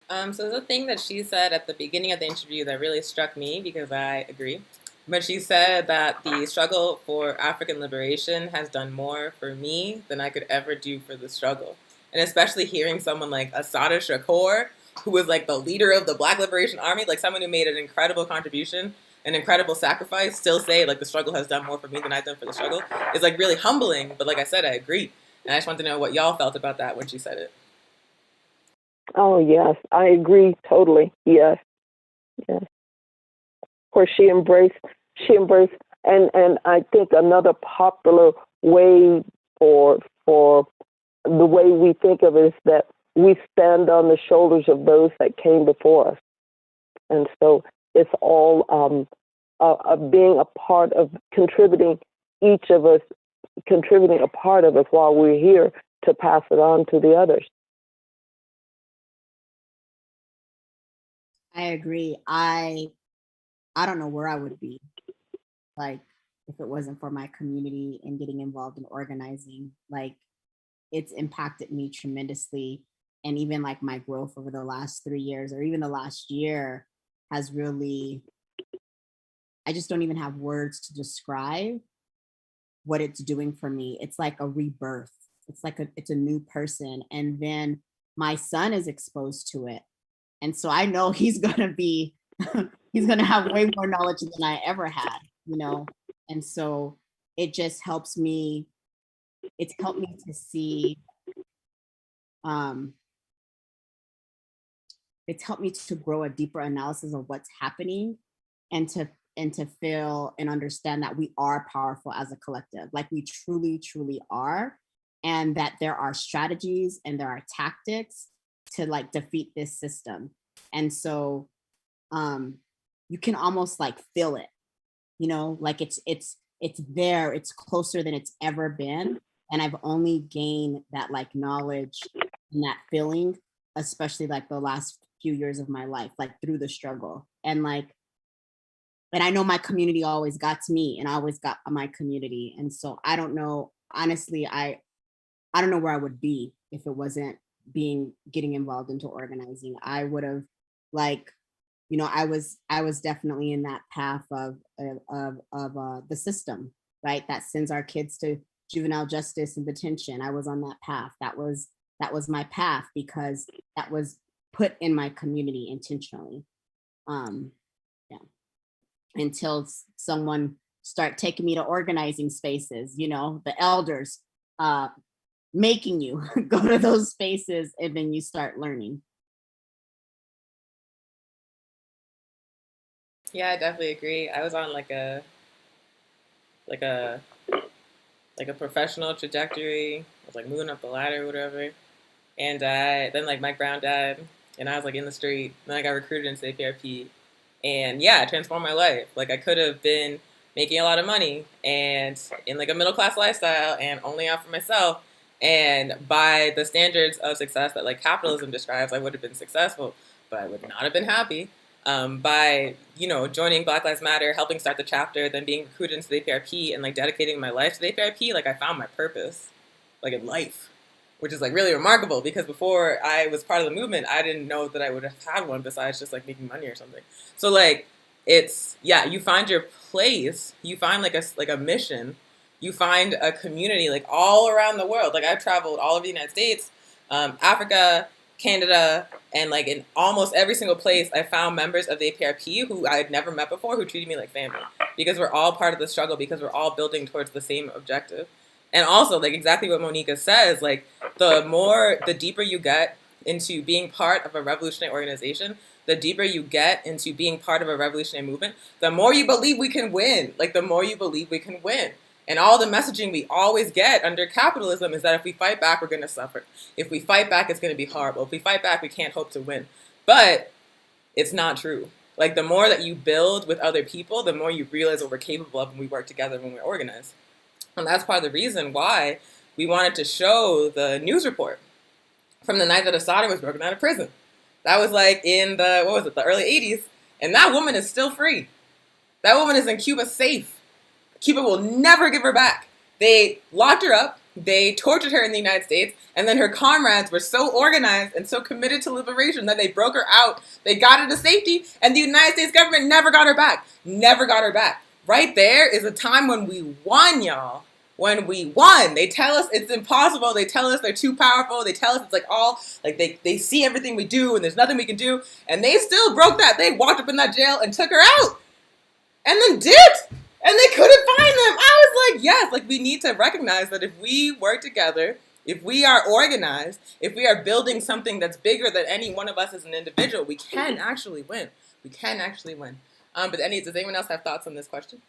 So the thing that she said at the beginning of the interview that really struck me because I agree, but she said that the struggle for African liberation has done more for me than I could ever do for the struggle. And especially hearing someone like Assata Shakur, who was like the leader of the Black Liberation Army, like someone who made an incredible contribution, an incredible sacrifice, still say like the struggle has done more for me than I've done for the struggle, is like really humbling. But like I said, I agree. And I just wanted to know what y'all felt about that when she said it.
Oh, yes, I agree totally. Yes, yes. Of course, she embraced, and I think another popular way for the way we think of it is that we stand on the shoulders of those that came before us. And so it's all being a part of contributing, each of us contributing a part of us while we're here to pass it on to the others.
I agree. I don't know where I would be, like, if it wasn't for my community and getting involved in organizing. Like, it's impacted me tremendously. And even like my growth over the last 3 years or even the last year has really, I just don't even have words to describe what it's doing for me. It's like a rebirth. It's a new person. And then my son is exposed to it. And so I know he's gonna be, he's gonna have way more knowledge than I ever had, you know? And so it just helps me, it's helped me to see, it's helped me to grow a deeper analysis of what's happening and to feel and understand that we are powerful as a collective, like we truly, truly are. And that there are strategies and there are tactics to like defeat this system. And so you can almost like feel it, you know, like it's there, it's closer than it's ever been. And I've only gained that like knowledge and that feeling, especially like the last few years of my life, like through the struggle. And I know my community always got to me and I always got my community. And so I don't know, honestly, I don't know where I would be if it wasn't getting involved into organizing. I would have, like, you know, I was definitely in that path of the system, right? That sends our kids to juvenile justice and detention. I was on that path. That was my path because that was put in my community intentionally. Yeah. Until someone start taking me to organizing spaces, you know, the elders, making you go to those spaces, and then you start learning.
Yeah, I definitely agree. I was on like a professional trajectory. I was like moving up the ladder or whatever. And then like Mike Brown died and I was like in the street. Then I got recruited into the APRP. And yeah, it transformed my life. Like I could have been making a lot of money and in like a middle class lifestyle and only out for myself. And by the standards of success that like capitalism describes, I would have been successful, but I would not have been happy. By, you know, joining Black Lives Matter, helping start the chapter, then being recruited into the APRP and like dedicating my life to the APRP, like I found my purpose, like in life, which is like really remarkable because before I was part of the movement, I didn't know that I would have had one besides just like making money or something. So like, it's, yeah, you find your place, you find like a mission, you find a community like all around the world. Like I've traveled all over the United States, Africa, Canada, and like in almost every single place, I found members of the APRP who I had never met before who treated me like family because we're all part of the struggle because we're all building towards the same objective. And also like exactly what Monica says, like the deeper you get into being part of a revolutionary organization, the deeper you get into being part of a revolutionary movement, the more you believe we can win, like the more you believe we can win. And all the messaging we always get under capitalism is that if we fight back, we're going to suffer. If we fight back, it's going to be horrible. If we fight back, we can't hope to win. But it's not true. Like the more that you build with other people, the more you realize what we're capable of when we work together, when we're organized. And that's part of the reason why we wanted to show the news report from the night that Assata was broken out of prison. That was like in the early 80s. And that woman is still free. That woman is in Cuba safe. Cuba will never give her back. They locked her up, they tortured her in the United States, and then her comrades were so organized and so committed to liberation that they broke her out, they got her to safety, and the United States government never got her back. Never got her back. Right there is a time when we won, y'all. When we won. They tell us it's impossible, they tell us they're too powerful, they tell us it's like all, like they see everything we do and there's nothing we can do, and they still broke that. They walked up in that jail and took her out. And then dipped. And they couldn't find them. I was like, yes, like we need to recognize that if we work together, if we are organized, if we are building something that's bigger than any one of us as an individual, we can actually win. We can actually win. But does anyone else have thoughts on this question?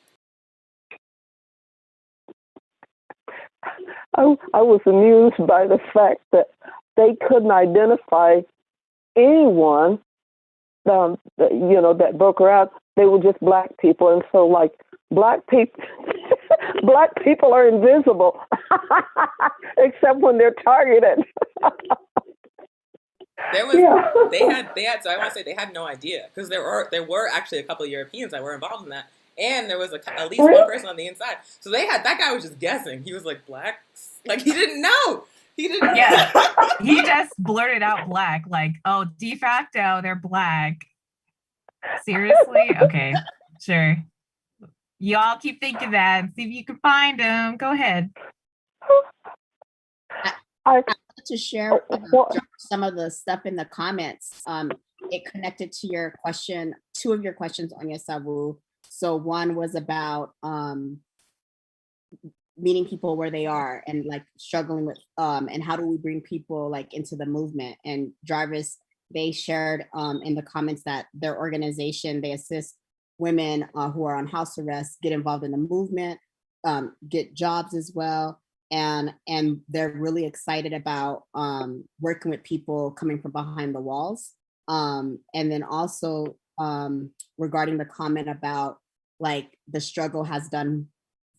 I was amused by the fact that they couldn't identify anyone that broke her out, they were just black people, and so like black people, black people are invisible, except when they're targeted.
There was
Yeah.
they had so I want to say they had no idea, because there were actually a couple of Europeans that were involved in that, and there was at least one person on the inside. So that guy was just guessing. He was like blacks, like he didn't know. He didn't.
Yeah, he just blurted out black, like, oh, de facto they're black. Seriously? Okay, sure. Y'all keep thinking that and see if you can find them. Go ahead.
I'd like to share some of the stuff in the comments. It connected to your question, two of your questions on Sabu. So one was about meeting people where they are and like struggling with, and how do we bring people like into the movement. And Jarvis, they shared in the comments that their organization, they assist women who are on house arrest, get involved in the movement, get jobs as well. And they're really excited about working with people coming from behind the walls. And then also regarding the comment about like the struggle has done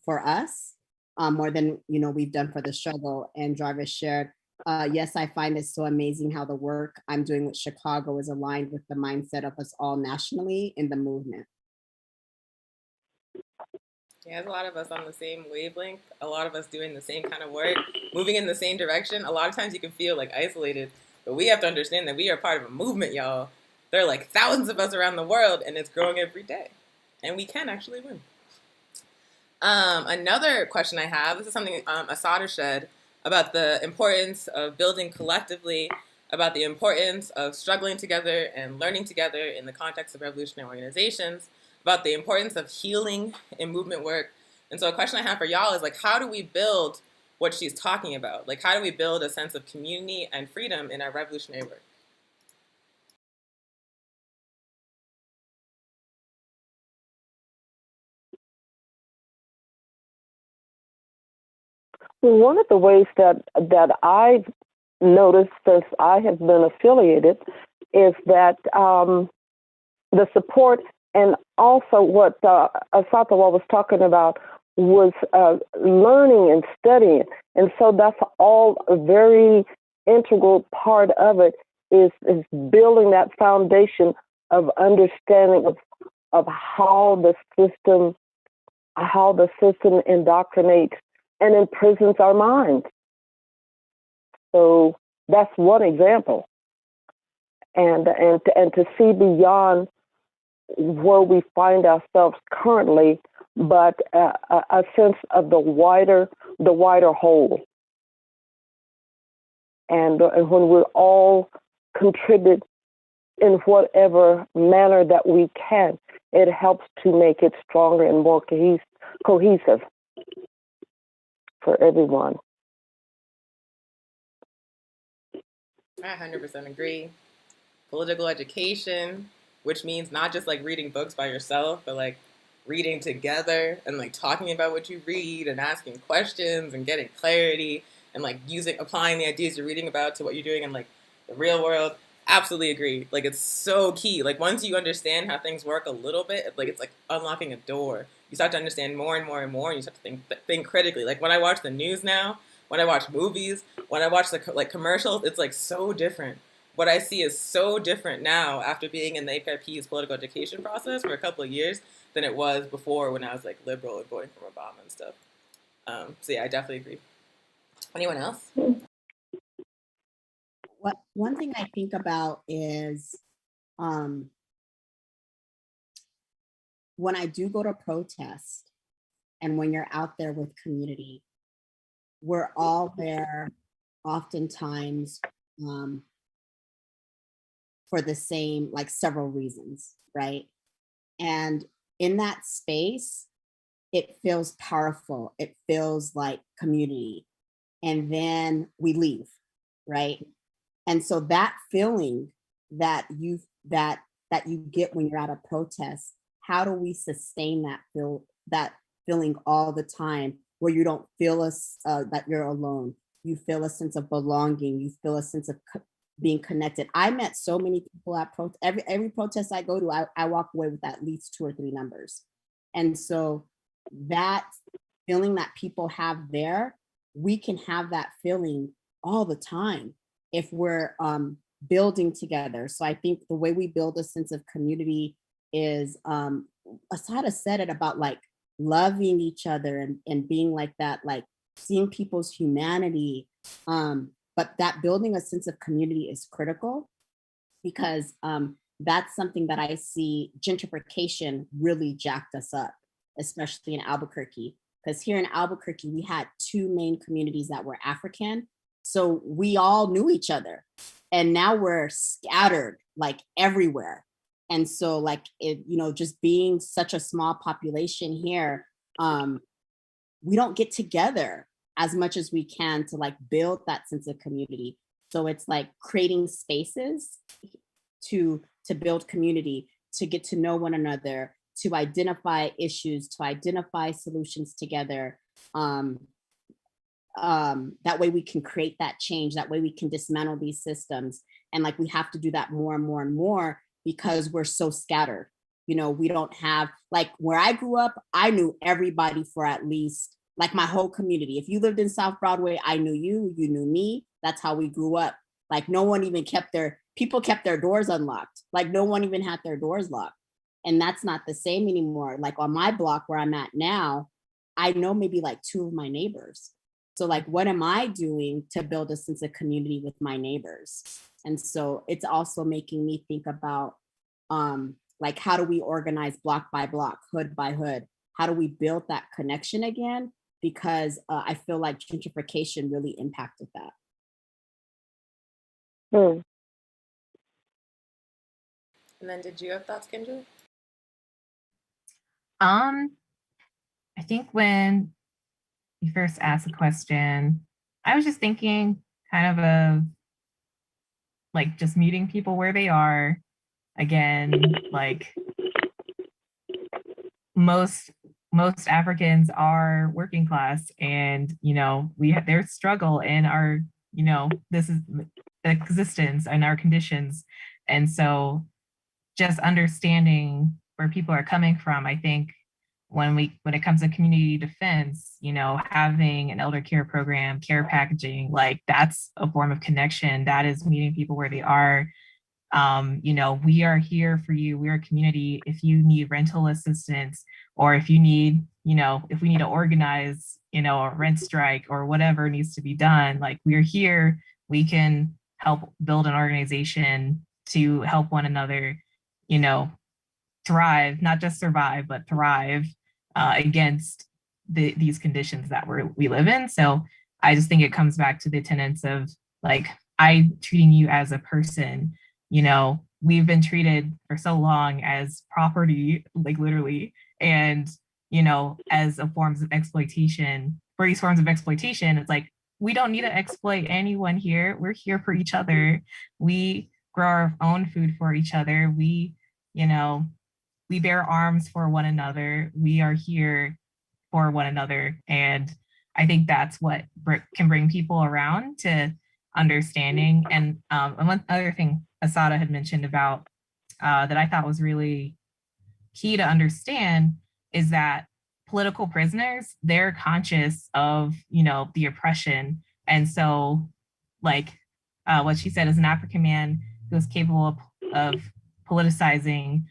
for us more than we've done for the struggle. And Jarvis shared, yes, I find it so amazing how the work I'm doing with Chicago is aligned with the mindset of us all nationally in the movement.
Yeah, there's a lot of us on the same wavelength, a lot of us doing the same kind of work, moving in the same direction. A lot of times you can feel like isolated, but we have to understand that we are part of a movement, y'all. There are like thousands of us around the world, and it's growing every day. And we can actually win. Another question I have, this is something Assata said about the importance of building collectively, about the importance of struggling together and learning together in the context of revolutionary organizations, about the importance of healing in movement work. And so a question I have for y'all is like, how do we build what she's talking about? Like, how do we build a sense of community and freedom in our revolutionary work?
One of the ways that I've noticed since I have been affiliated is that the support, and also what Assata was talking about was learning and studying. And so that's all a very integral part of it is building that foundation of understanding of how the system indoctrinates and imprisons our minds. So that's one example. And to see beyond where we find ourselves currently, but a sense of the wider whole. And when we all contribute in whatever manner that we can, it helps to make it stronger and more cohesive for everyone.
I 100% agree. Political education, which means not just like reading books by yourself, but like reading together and like talking about what you read and asking questions and getting clarity and like applying the ideas you're reading about to what you're doing in like the real world. Absolutely agree. Like it's so key. Like once you understand how things work a little bit, like it's like unlocking a door. You start to understand more and more and more, and you start to think critically. Like when I watch the news now, when I watch movies, when I watch the like commercials, it's like so different. What I see is so different now after being in the APIP's political education process for a couple of years than it was before when I was like liberal and voting for Obama and stuff. So yeah, I definitely agree. Anyone else?
One thing I think about is when I do go to protest and when you're out there with community, we're all there oftentimes for the same, like several reasons, right? And in that space, it feels powerful. It feels like community. And then we leave, right? And so that feeling that you get when you're at a protest, how do we sustain that feeling all the time where you don't feel that you're alone? You feel a sense of belonging. You feel a sense of being connected. I met so many people at every protest I go to, I walk away with at least 2 or 3 numbers. And so that feeling that people have there, we can have that feeling all the time if we're building together. So I think the way we build a sense of community is, Assata said it about like loving each other and being like that, like seeing people's humanity. But that building a sense of community is critical because that's something that I see gentrification really jacked us up, especially in Albuquerque. Because here in Albuquerque, we had 2 main communities that were African. So we all knew each other. And now we're scattered like everywhere. And so like, just being such a small population here, we don't get together as much as we can to like build that sense of community. So it's like creating spaces to build community, to get to know one another, to identify issues, to identify solutions together. That way we can create that change. That way we can dismantle these systems. And like, we have to do that more and more and more because we're so scattered. We don't have, like where I grew up, I knew everybody for at least like my whole community. If you lived in South Broadway, I knew you, you knew me. That's how we grew up. Like no one even people kept their doors unlocked. Like no one even had their doors locked. And that's not the same anymore. Like on my block where I'm at now, I know maybe like 2 of my neighbors. So like, what am I doing to build a sense of community with my neighbors? And so it's also making me think about like, how do we organize block by block, hood by hood? How do we build that connection again? Because I feel like gentrification really impacted that.
And then did you have thoughts, Kendra?
I think when you first asked the question, I was just thinking kind of like just meeting people where they are. Again, like most Africans are working class, and we have their struggle in our this is existence and our conditions, and so just understanding where people are coming from. I think when it comes to community defense, having an elder care program, care packaging, like that's a form of connection. That is meeting people where they are. We are here for you. We're a community. If you need rental assistance, or if you need, if we need to organize, a rent strike or whatever needs to be done, like we're here. We can help build an organization to help one another, thrive, not just survive, but thrive against these conditions that we live in. So I just think it comes back to the tenets of like, I treating you as a person. We've been treated for so long as property, like literally, and as a forms of exploitation. For these forms of exploitation, it's like, we don't need to exploit anyone here. We're here for each other. We grow our own food for each other. We bear arms for one another. We are here for one another. And I think that's what can bring people around to understanding. And one other thing Assata had mentioned about that I thought was really key to understand is that political prisoners, they're conscious of, the oppression. And so like what she said, as an African man who was capable of politicizing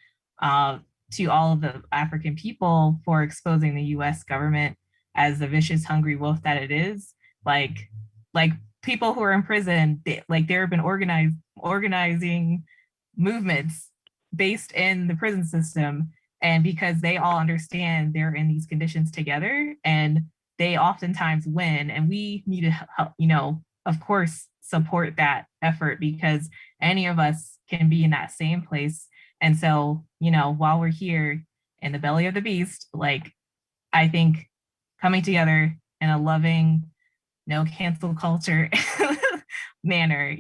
to all of the African people for exposing the US government as the vicious, hungry wolf that it is, like people who are in prison, there have been organizing movements based in the prison system. And because they all understand they're in these conditions together, and they oftentimes win. And we need to help, of course, support that effort, because any of us can be in that same place. And so, while we're here in the belly of the beast, like, I think coming together in a loving, no cancel culture manner,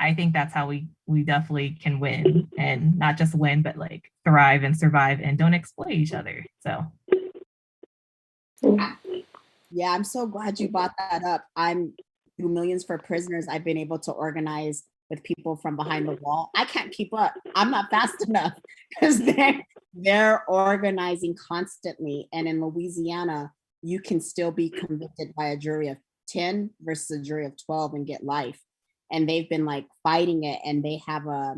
I think that's how we definitely can win, and not just win, but like thrive and survive and don't exploit each other. So.
Yeah, I'm so glad you brought that up. do millions for prisoners, I've been able to organize with people from behind the wall. I can't keep up. I'm not fast enough because they're organizing constantly. And in Louisiana, you can still be convicted by a jury of 10 versus a jury of 12 and get life. And they've been like fighting it, and they have a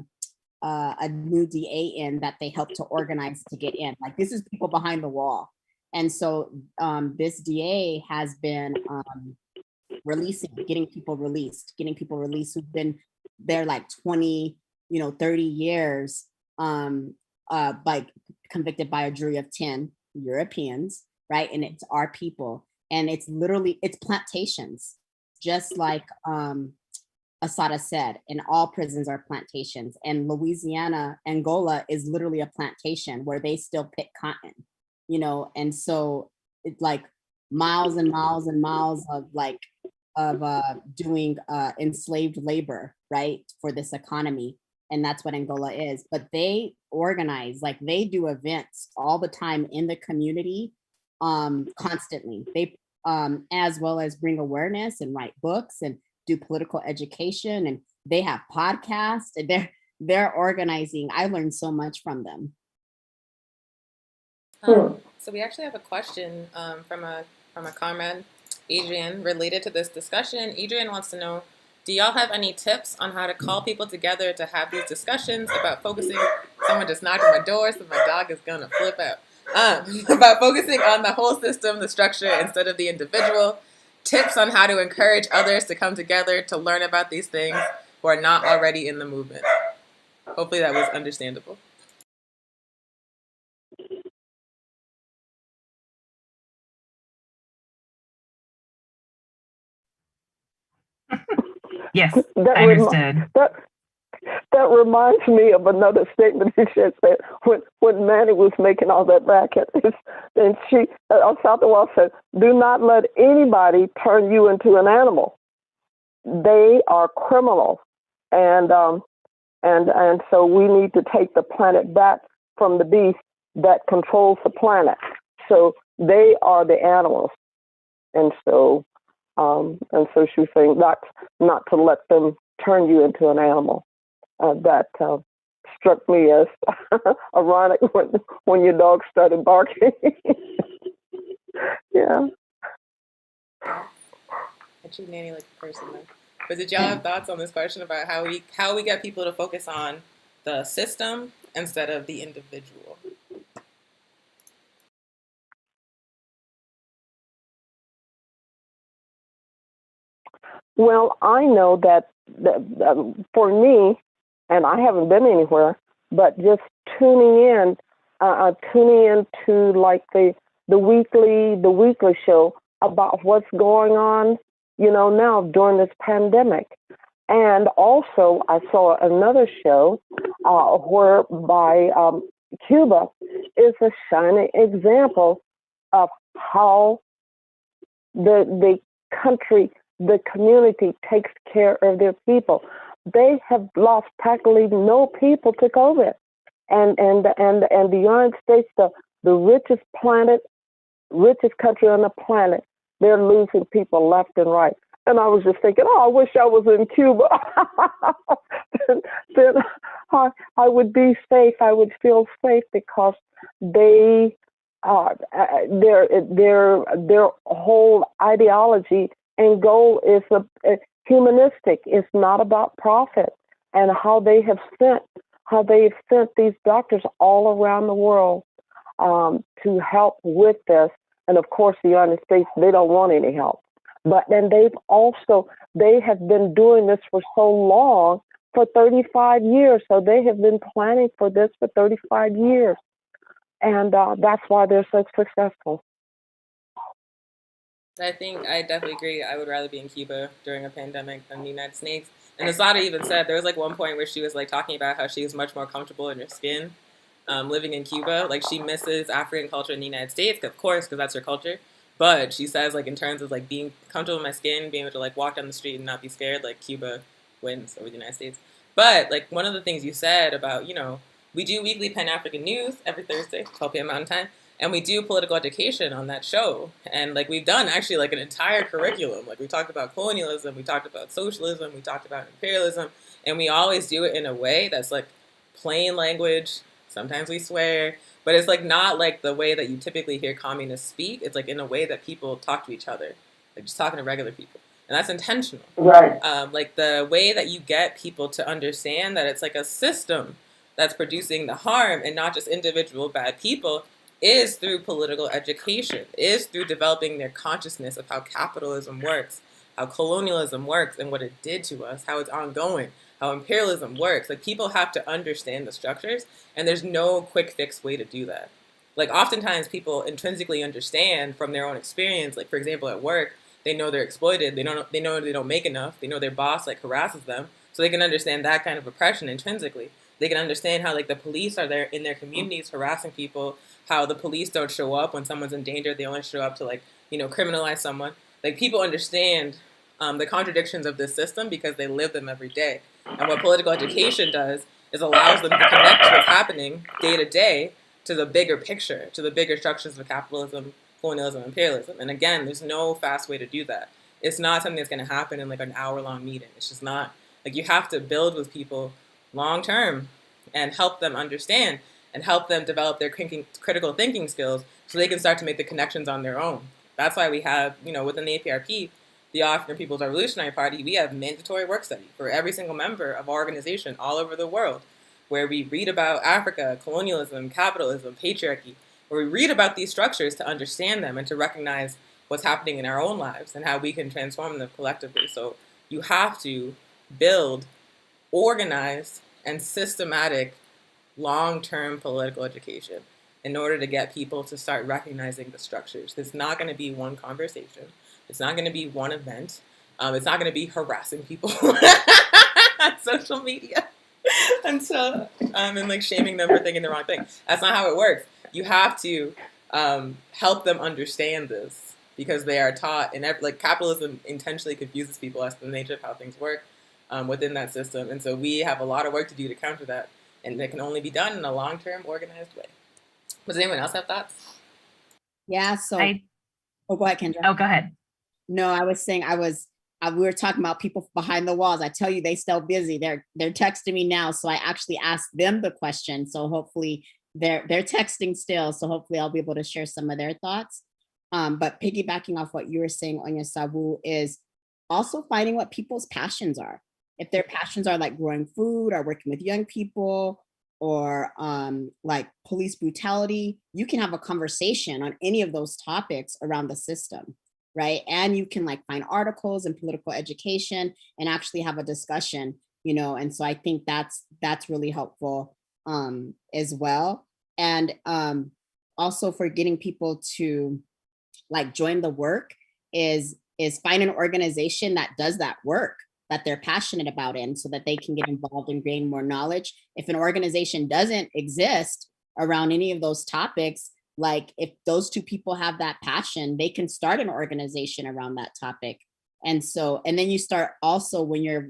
new DA in that they help to organize to get in. Like, this is people behind the wall. And so this DA has been getting people released who've been there like 20, 30 years, like convicted by a jury of 10 Europeans, right? And it's our people. And it's plantations, just like Assata said, and all prisons are plantations. And Louisiana, Angola is literally a plantation where they still pick cotton, and so it's like miles and miles and miles of doing enslaved labor, right, for this economy. And that's what Angola is. But they organize, like they do events all the time in the community, constantly. They as well as bring awareness and write books and do political education, and they have podcasts, and they're organizing. I learned so much from them.
So we actually have a question from a comrade, Adrian, related to this discussion. Adrian wants to know, do y'all have any tips on how to call people together to have these discussions about focusing? Someone just knocked on my door, so my dog is gonna flip out. About focusing on the whole system, the structure, instead of the individual. Tips on how to encourage others to come together to learn about these things who are not already in the movement. Hopefully that was understandable.
Yes, I understood.
That reminds me of another statement he just said when Manny was making all that racket. And she, Assata Wall said, "Do not let anybody turn you into an animal. They are criminals, and so we need to take the planet back from the beast that controls the planet. So they are the animals, and so she's saying not to let them turn you into an animal." That struck me as ironic when your dog started barking. Yeah.
I treat Nanny like a person though. But did y'all have thoughts on this question about how we get people to focus on the system instead of the individual?
Well, I know that for me, and I haven't been anywhere, but just tuning in to like the weekly show about what's going on, now during this pandemic. And also, I saw another show whereby Cuba is a shining example of how the country, the community takes care of their people. They have lost practically no people to COVID, and the United States, the richest country on the planet, they're losing people left and right. And I was just thinking, I wish I was in Cuba. then I would be safe. I would feel safe because they their whole ideology and goal is humanistic. It's not about profit. And how they have sent these doctors all around the world to help with this. And of course, the United States, they don't want any help. But then they have been doing this for so long, for 35 years. So they have been planning for this for 35 years. And that's why they're so successful.
I think I definitely agree. I would rather be in Cuba during a pandemic than the United States. And Assata even said there was like one point where she was like talking about how she was much more comfortable in her skin living in Cuba. Like she misses African culture in the United States, of course, because that's her culture. But she says like in terms of like being comfortable in my skin, being able to like walk down the street and not be scared, like Cuba wins over the United States. But like one of the things you said about, we do weekly Pan-African news every Thursday, 12 p.m. Mountain Time. And we do political education on that show. And like we've done actually like an entire curriculum. Like we talked about colonialism, we talked about socialism, we talked about imperialism, and we always do it in a way that's like plain language. Sometimes we swear, but it's like not like the way that you typically hear communists speak. It's like in a way that people talk to each other, like just talking to regular people. And that's intentional.
Right.
Like the way that you get people to understand that it's like a system that's producing the harm and not just individual bad people is through political education, is through developing their consciousness of how capitalism works, how colonialism works and what it did to us, how it's ongoing, how imperialism works. Like people have to understand the structures, and there's no quick fix way to do that. Like oftentimes people intrinsically understand from their own experience, like for example at work, they know they're exploited, they know they don't make enough, they know their boss like harasses them, so they can understand that kind of oppression intrinsically. They can understand how like the police are there in their communities harassing people, how the police don't show up when someone's in danger, they only show up to like, criminalize someone. Like people understand the contradictions of this system because they live them every day. And what political education does is allows them to connect what's happening day to day to the bigger picture, to the bigger structures of capitalism, colonialism, imperialism. And again, there's no fast way to do that. It's not something that's going to happen in like an hour-long meeting. It's just not. Like you have to build with people long term and help them understand and help them develop their critical thinking skills so they can start to make the connections on their own. That's why we have, within the APRP, the African People's Revolutionary Party, we have mandatory work study for every single member of our organization all over the world, where we read about Africa, colonialism, capitalism, patriarchy, where we read about these structures to understand them and to recognize what's happening in our own lives and how we can transform them collectively. So you have to build organized and systematic long-term political education in order to get people to start recognizing the structures. It's not going to be one conversation. It's not going to be one event. It's not going to be harassing people on social media until and like shaming them for thinking the wrong thing. That's not how it works. You have to help them understand this because they are taught, and like capitalism intentionally confuses people as to the nature of how things work within that system. And so we have a lot of work to do to counter that. And it can only be done in a long-term, organized way. Does anyone else have thoughts?
Yeah, so... go ahead, Kendra.
Oh, go ahead.
No, I was saying we were talking about people behind the walls. I tell you, they still busy. They're texting me now, so I actually asked them the question. So hopefully they're texting still. So hopefully I'll be able to share some of their thoughts. But piggybacking off what you were saying, Onya Sabu, is also finding what people's passions are. If their passions are like growing food or working with young people or like police brutality, you can have a conversation on any of those topics around the system, right? And you can like find articles in political education and actually have a discussion, and so I think that's really helpful as well. And also for getting people to like join the work is find an organization that does that work that they're passionate about in so that they can get involved and gain more knowledge. If an organization doesn't exist around any of those topics, like if those two people have that passion, they can start an organization around that topic. And then you start also when you're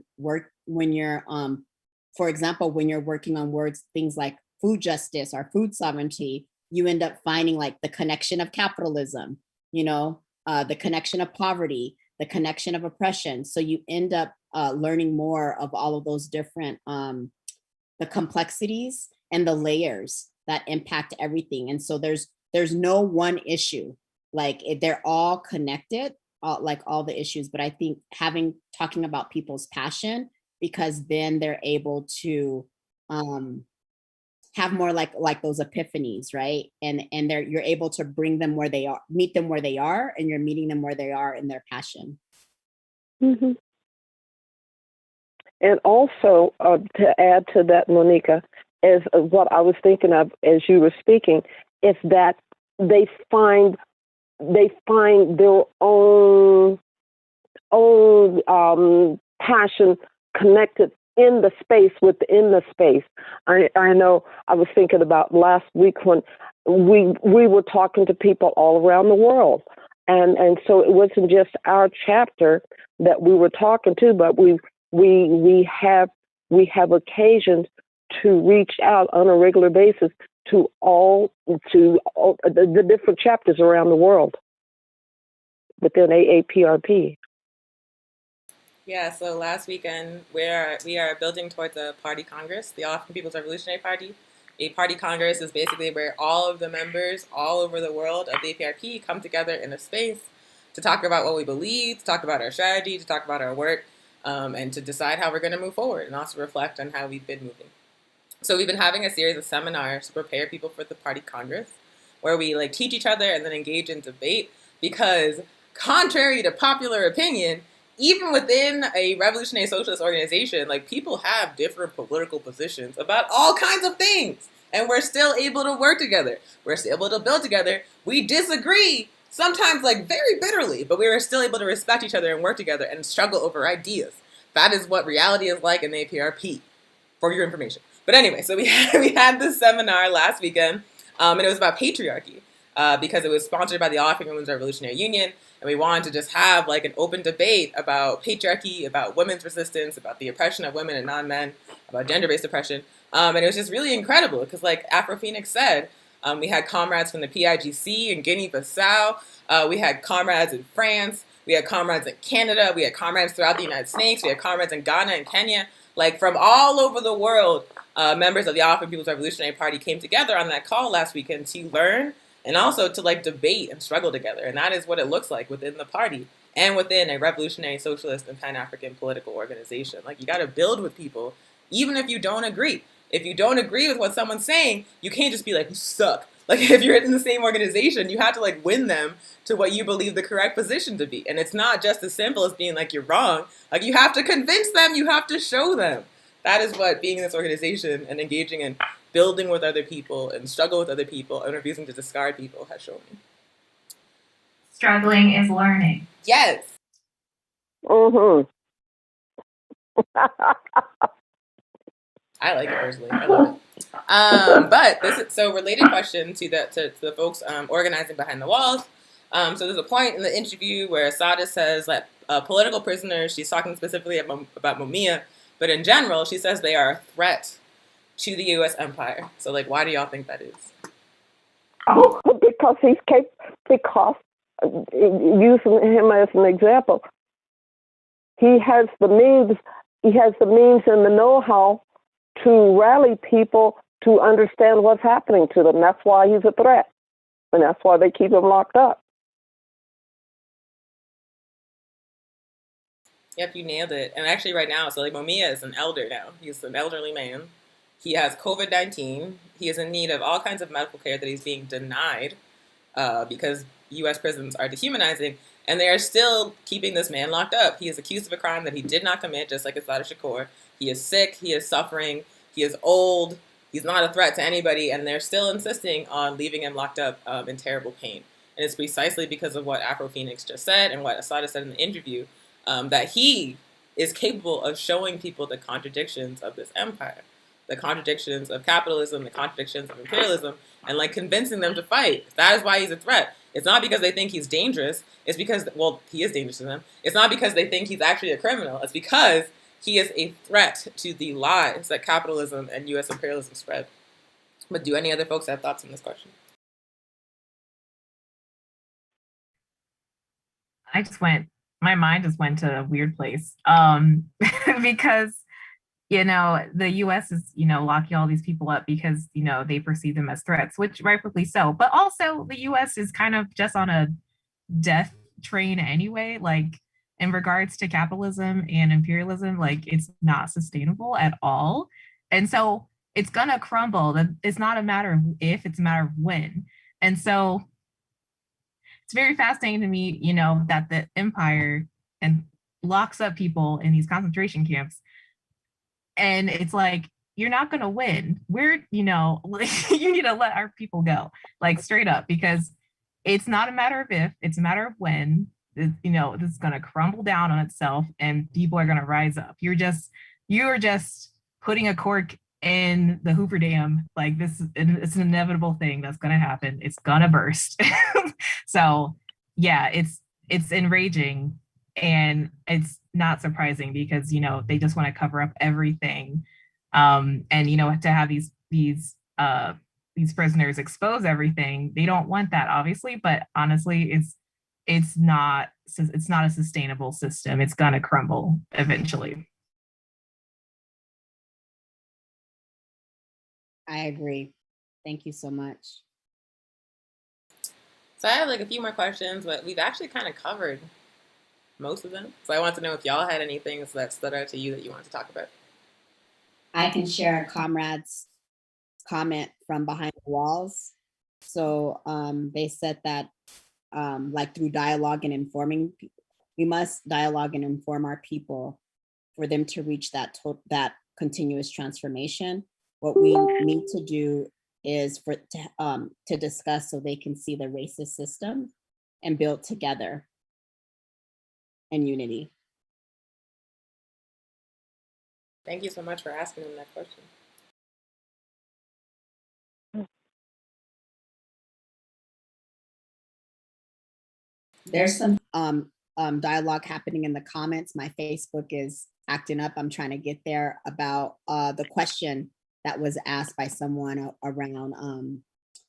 for example, when you're working on things like food justice or food sovereignty, you end up finding like the connection of capitalism, the connection of poverty, the connection of oppression. So you end up learning more of all of those different, the complexities and the layers that impact everything. And so there's no one issue, like they're all connected, like all the issues. But I think talking about people's passion, because then they're able to have more like those epiphanies, right? And you're able to bring them where they are, meet them where they are, and you're meeting them where they are in their passion.
Mm-hmm. And also to add to that, Monica, is what I was thinking of as you were speaking, is that they find their own passion connected in the space, within the space. I know I was thinking about last week when we were talking to people all around the world. And so it wasn't just our chapter that we were talking to, but we have occasions to reach out on a regular basis to the different chapters around the world within AAPRP.
Yeah, so last weekend we are building towards a party congress, the African People's Revolutionary Party. A party congress is basically where all of the members all over the world of the APRP come together in a space to talk about what we believe, to talk about our strategy, to talk about our work, and to decide how we're going to move forward and also reflect on how we've been moving. So we've been having a series of seminars to prepare people for the party congress, where we like teach each other and then engage in debate, because contrary to popular opinion, even within a revolutionary socialist organization, like people have different political positions about all kinds of things, and we're still able to work together. We're still able to build together. We disagree sometimes like very bitterly, but we were still able to respect each other and work together and struggle over ideas. That is what reality is like in the APRP, for your information. But anyway, so we had this seminar last weekend, and it was about patriarchy, because it was sponsored by the African Women's Revolutionary Union, and we wanted to just have like an open debate about patriarchy, about women's resistance, about the oppression of women and non-men, about gender-based oppression, and it was just really incredible because, like Afro Phoenix said, we had comrades from the PIGC in Guinea-Bissau, we had comrades in France, we had comrades in Canada, we had comrades throughout the United States, we had comrades in Ghana and Kenya, like from all over the world. Members of the African People's Revolutionary Party came together on that call last weekend to learn and also to like debate and struggle together. And that is what it looks like within the party and within a revolutionary, socialist, and Pan-African political organization. Like you got to build with people, even if you don't agree. If you don't agree with what someone's saying, you can't just be like, you suck. Like if you're in the same organization, you have to like win them to what you believe the correct position to be. And it's not just as simple as being like, you're wrong. Like you have to convince them, you have to show them. That is what being in this organization and engaging in building with other people and struggle with other people and refusing to discard people has shown me.
Struggling is learning.
Yes.
Mm-hmm.
I like it personally. I love it. But this is so related question to the folks organizing behind the walls. So there's a point in the interview where Assata says that political prisoners, she's talking specifically about Mumia, but in general, she says they are a threat to the U.S. empire. So, like, why do y'all think that is?
Oh, because using him as an example, he has the means and the know-how to rally people to understand what's happening to them. That's why he's a threat, and that's why they keep him locked up.
Yep, you nailed it. And actually right now, so like Mumia is an elder now. He's an elderly man. He has COVID-19. He is in need of all kinds of medical care that he's being denied because U.S. prisons are dehumanizing, and they are still keeping this man locked up. He is accused of a crime that he did not commit, just like Assata Shakur. He is sick. He is suffering. He is old. He's not a threat to anybody, and they're still insisting on leaving him locked up in terrible pain. And it's precisely because of what Afro Phoenix just said and what Assata said in the interview, that he is capable of showing people the contradictions of this empire, the contradictions of capitalism, the contradictions of imperialism, and like convincing them to fight. That is why he's a threat. It's not because they think he's dangerous. It's because, well, he is dangerous to them. It's not because they think he's actually a criminal. It's because he is a threat to the lies that capitalism and U.S. imperialism spread. But do any other folks have thoughts on this question?
My mind just went to a weird place because, the U.S. is, locking all these people up because, they perceive them as threats, which rightfully so. But also the U.S. is kind of just on a death train anyway, like in regards to capitalism and imperialism, like it's not sustainable at all. And so it's going to crumble. It's not a matter of if, it's a matter of when. And so it's very fascinating to me, that the empire and locks up people in these concentration camps. And it's like, you're not going to win. You need to let our people go, like straight up, because it's not a matter of if, it's a matter of when. This is going to crumble down on itself and people are going to rise up. You're just putting a cork in the Hoover Dam. Like it's an inevitable thing that's going to happen. It's going to burst. So yeah, it's enraging, and it's not surprising because, they just want to cover up everything. And, to have these these prisoners expose everything. They don't want that, obviously, but honestly, it's not a sustainable system. It's gonna crumble eventually.
I agree. Thank you so much.
So I have like a few more questions, but we've actually kind of covered most of them. So I want to know if y'all had any things that stood out to you that you wanted to talk about.
I can share a comrade's comment from behind the walls. So they said that like through dialogue and informing, we must dialogue and inform our people for them to reach that continuous transformation. What we need to do is to discuss so they can see the racist system and build together in unity.
Thank you so much for asking them that question.
There's some dialogue happening in the comments. My Facebook is acting up. I'm trying to get there about the question that was asked by someone around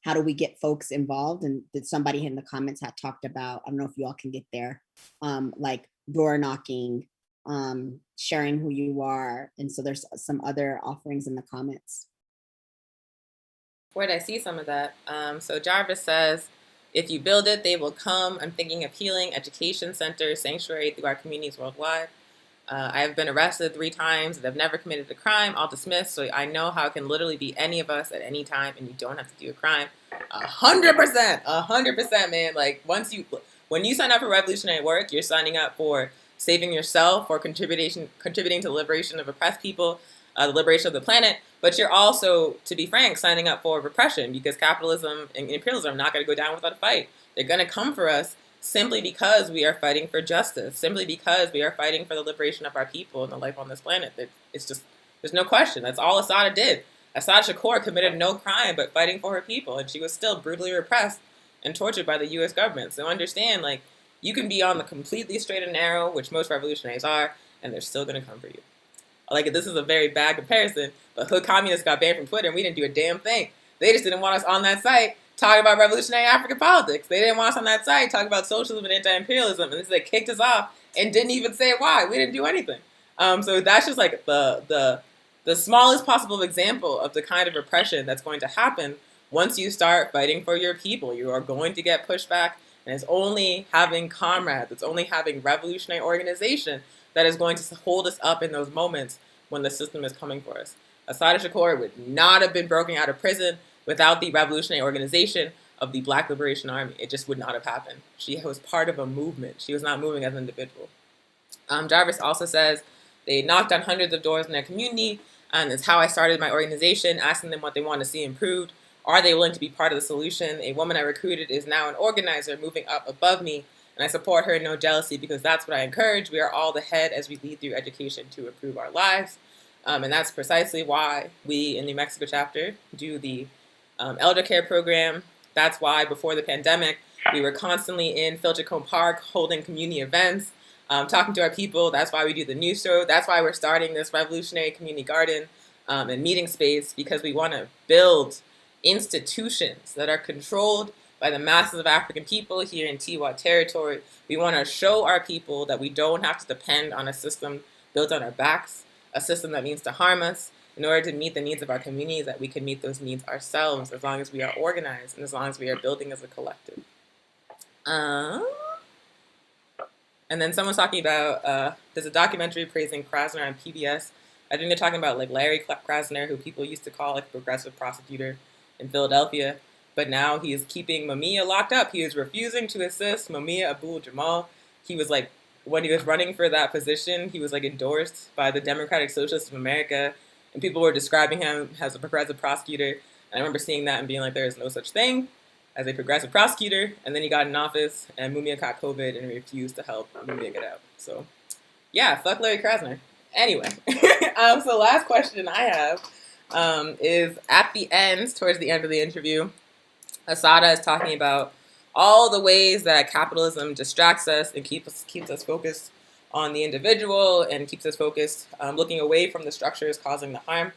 how do we get folks involved? And did somebody in the comments had talked about, I don't know if you all can get there, like door knocking, sharing who you are. And so there's some other offerings in the comments.
Where did I see some of that? So Jarvis says, if you build it, they will come. I'm thinking of healing, education centers, sanctuary through our communities worldwide. I have been arrested 3 times and have never committed a crime. I'll dismiss, so I know how it can literally be any of us at any time, and you don't have to do a crime. 100%, man. Like when you sign up for revolutionary work, you're signing up for saving yourself, for contributing to the liberation of oppressed people, the liberation of the planet. But you're also, to be frank, signing up for repression, because capitalism and imperialism are not going to go down without a fight. They're going to come for us simply because we are fighting for justice, simply because we are fighting for the liberation of our people and the life on this planet. It's just, there's no question. That's all Assata did. Assata Shakur committed no crime but fighting for her people, and she was still brutally repressed and tortured by the U.S. government. So understand, like, you can be on the completely straight and narrow, which most revolutionaries are, and they're still going to come for you. Like, this is a very bad comparison, but hood communists got banned from Twitter, and we didn't do a damn thing. They just didn't want us on that site talking about revolutionary African politics. They didn't want us on that site talking about socialism and anti-imperialism, and they kicked us off and didn't even say why. We didn't do anything. So that's just like the smallest possible example of the kind of repression that's going to happen once you start fighting for your people. You are going to get pushback, and it's only having comrades, it's only having revolutionary organization that is going to hold us up in those moments when the system is coming for us. Assata Shakur would not have been broken out of prison without the revolutionary organization of the Black Liberation Army. It just would not have happened. She was part of a movement. She was not moving as an individual. Jarvis also says they knocked on hundreds of doors in their community, and it's how I started my organization, asking them what they want to see improved. Are they willing to be part of the solution? A woman I recruited is now an organizer, moving up above me, and I support her, no jealousy, because that's what I encourage. We are all the head as we lead through education to improve our lives. And that's precisely why we in the New Mexico chapter do the elder care program. That's why before the pandemic, we were constantly in Filtercombe Park holding community events, talking to our people. That's why we do the news show. That's why we're starting this revolutionary community garden and meeting space, because we want to build institutions that are controlled by the masses of African people here in Tiwa territory. We want to show our people that we don't have to depend on a system built on our backs, a system that means to harm us, in order to meet the needs of our communities, that we can meet those needs ourselves as long as we are organized and as long as we are building as a collective. And then someone's talking about, there's a documentary praising Krasner on PBS. I think they're talking about like Larry Krasner, who people used to call like a progressive prosecutor in Philadelphia. But now he is keeping Mumia locked up. He is refusing to assist Mumia Abu-Jamal. He was like, when he was running for that position, he was like endorsed by the Democratic Socialists of America, and people were describing him as a progressive prosecutor. And I remember seeing that and being like, there is no such thing as a progressive prosecutor. And then he got in office, and Mumia caught COVID and refused to help Mumia get out. So yeah, fuck Larry Krasner. Anyway, so last question I have is at the end, towards the end of the interview, Assata is talking about all the ways that capitalism distracts us and keeps us focused on the individual and keeps us focused looking away from the structures causing the harm.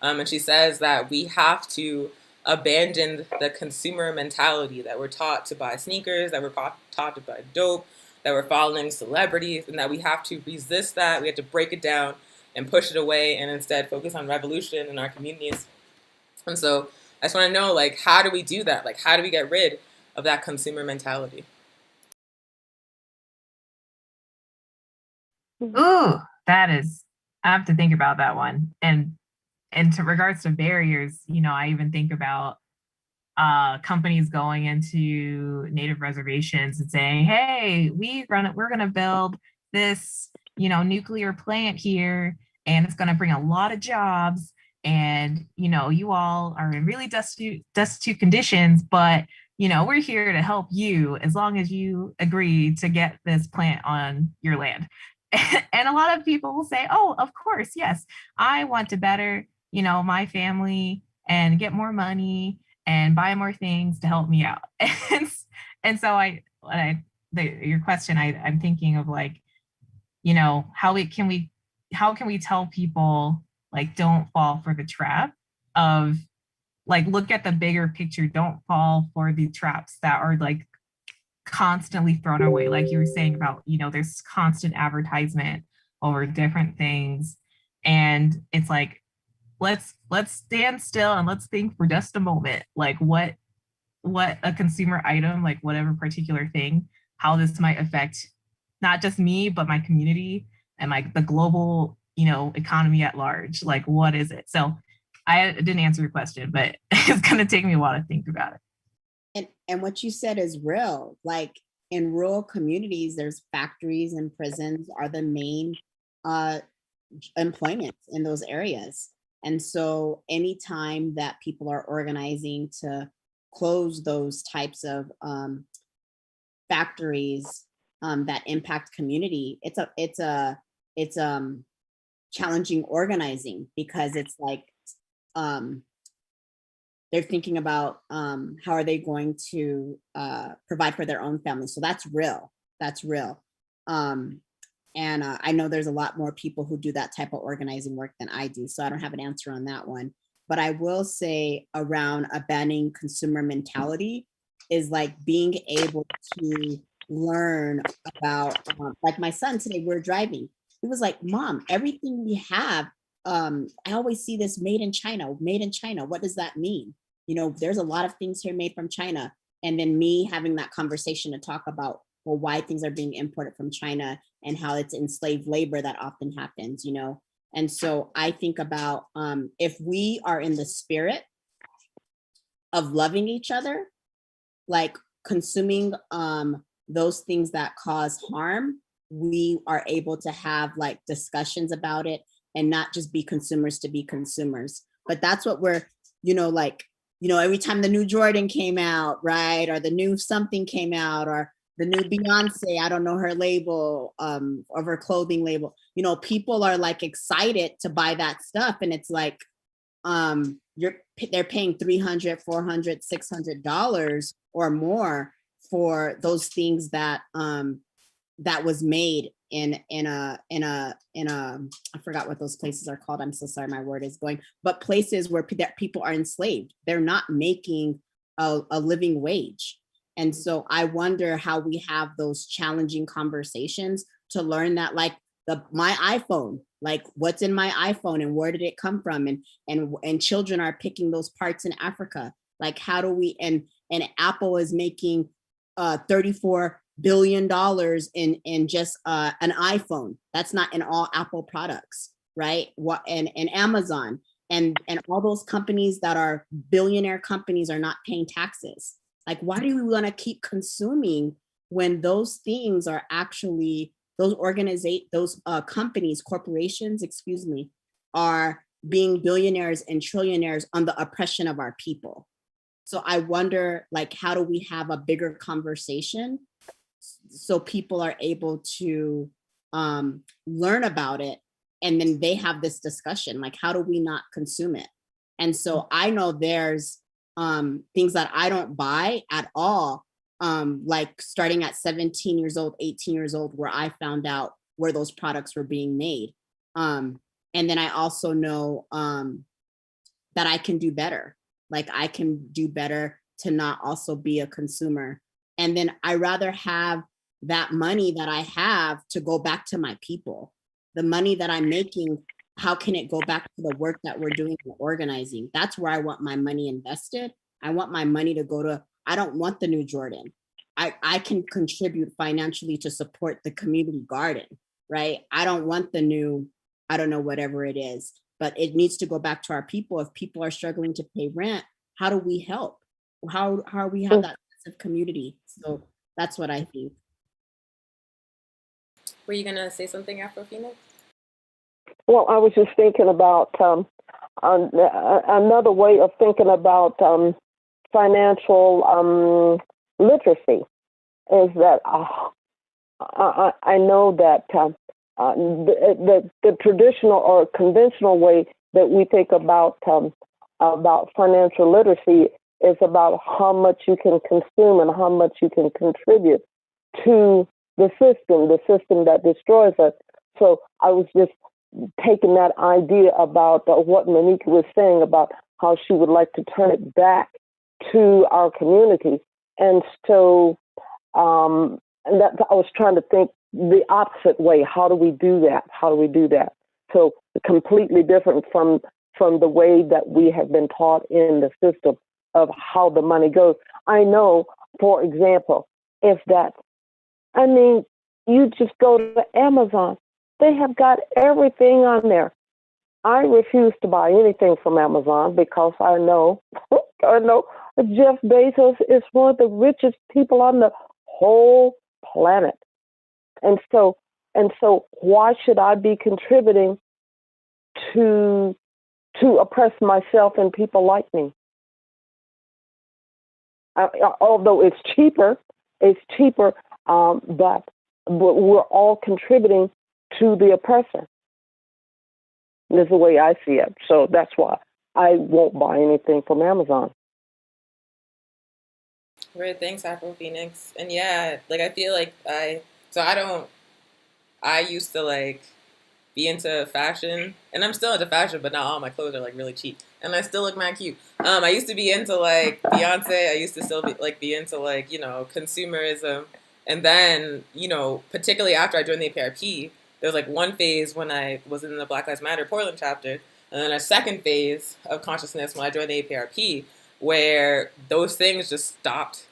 And she says that we have to abandoned the consumer mentality that we're taught to buy sneakers, that we're taught to buy dope, that we're following celebrities, and that we have to resist that. We have to break it down and push it away and instead focus on revolution in our communities. And so I just want to know, like, how do we do that? Like, how do we get rid of that consumer mentality?
Ooh, that is, I have to think about that one. And to regards to barriers, I even think about companies going into native reservations and saying, "Hey, we're gonna build this, nuclear plant here, and it's gonna bring a lot of jobs. And you all are in really destitute conditions, but we're here to help you as long as you agree to get this plant on your land." And a lot of people will say, "Oh, of course, yes, I want to better, my family and get more money and buy more things to help me out." And so your question, I'm thinking of like, how can we tell people like don't fall for the trap of like look at the bigger picture, don't fall for the traps that are like constantly thrown away, like you were saying about there's constant advertisement over different things, and it's like let's stand still and let's think for just a moment, like what a consumer item, like whatever particular thing, how this might affect not just me but my community and like the global economy at large. Like what is it? So I didn't answer your question, but it's going to take me a while to think about it.
And what you said is real. Like in rural communities, there's factories and prisons are the main employment in those areas. And so anytime that people are organizing to close those types of factories that impact community, it's challenging organizing, because it's like they're thinking about how are they going to provide for their own family. So that's real. That's real. And I know there's a lot more people who do that type of organizing work than I do. So I don't have an answer on that one. But I will say around abandoning consumer mentality is like being able to learn about, like my son today, we're driving. He was like, "Mom, everything we have, I always see this made in China, made in China. What does that mean? There's a lot of things here made from China." And then me having that conversation to talk about, well, why things are being imported from China and how it's enslaved labor that often happens, And so I think about if we are in the spirit of loving each other, like consuming those things that cause harm, we are able to have like discussions about it and not just be consumers to be consumers. But that's what we're, every time the new Jordan came out, right? Or the new something came out, or the new Beyonce, I don't know her label, of her clothing label, people are like excited to buy that stuff. And it's like, they're paying $300, $400, $600 or more for those things that that was made in a I forgot what those places are called. I'm so sorry, my word is going, but places where people are enslaved. They're not making a living wage. And so I wonder how we have those challenging conversations to learn that, like my iPhone, like what's in my iPhone and where did it come from? And children are picking those parts in Africa. Like how do we, and Apple is making $34 billion in just an iPhone. That's not in all Apple products, right? And Amazon and all those companies that are billionaire companies are not paying taxes. Like, why do we want to keep consuming when those things are actually, those companies, corporations, are being billionaires and trillionaires on the oppression of our people? So I wonder, like, how do we have a bigger conversation so people are able to learn about it, and then they have this discussion, like, how do we not consume it? And so I know there's things that I don't buy at all, like starting at 17 years old, 18 years old, where I found out where those products were being made. And then I also know that I can do better. like I can do better to not also be a consumer. And then I rather have that money that I have to go back to my people. The money that I'm making, how can it go back to the work that we're doing in organizing? That's where I want my money invested. I want my money to go to, I don't want the new Jordan. I can contribute financially to support the community garden, right? I don't want the new, I don't know, whatever it is, but it needs to go back to our people. If people are struggling to pay rent, how do we help? How we have that sense of community? So that's what I think.
Were you gonna say something, Afro Phoenix?
Well, I was just thinking about another way of thinking about financial literacy is that I know that the traditional or conventional way that we think about financial literacy is about how much you can consume and how much you can contribute to the system that destroys us. So I was just taking that idea about what Monique was saying about how she would like to turn it back to our community. And so and that I was trying to think the opposite way. How do we do that? How do we do that? So completely different from the way that we have been taught in the system of how the money goes. I know, for example, you just go to Amazon. They have got everything on there. I refuse to buy anything from Amazon because I know Jeff Bezos is one of the richest people on the whole planet. And so why should I be contributing to oppress myself and people like me? Although it's cheaper, but we're all contributing to the oppressor. This is the way I see it. So that's why I won't buy anything from Amazon.
Great, thanks, Afro Phoenix. And yeah, like I feel like I used to like be into fashion, and I'm still into fashion, but not all my clothes are like really cheap, and I still look mad cute. I used to be into like Beyonce. I used to still be into like, consumerism, and then particularly after I joined the APRP, there was like one phase when I was in the Black Lives Matter Portland chapter, and then a second phase of consciousness when I joined the APRP, where those things just stopped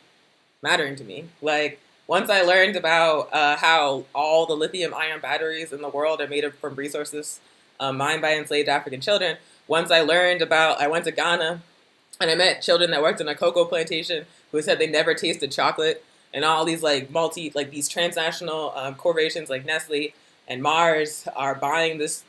mattering to me. Like, once I learned about how all the lithium-ion batteries in the world are made from resources mined by enslaved African children, once I went to Ghana, and I met children that worked on a cocoa plantation who said they never tasted chocolate, and all these these transnational corporations like Nestle and Mars are buying this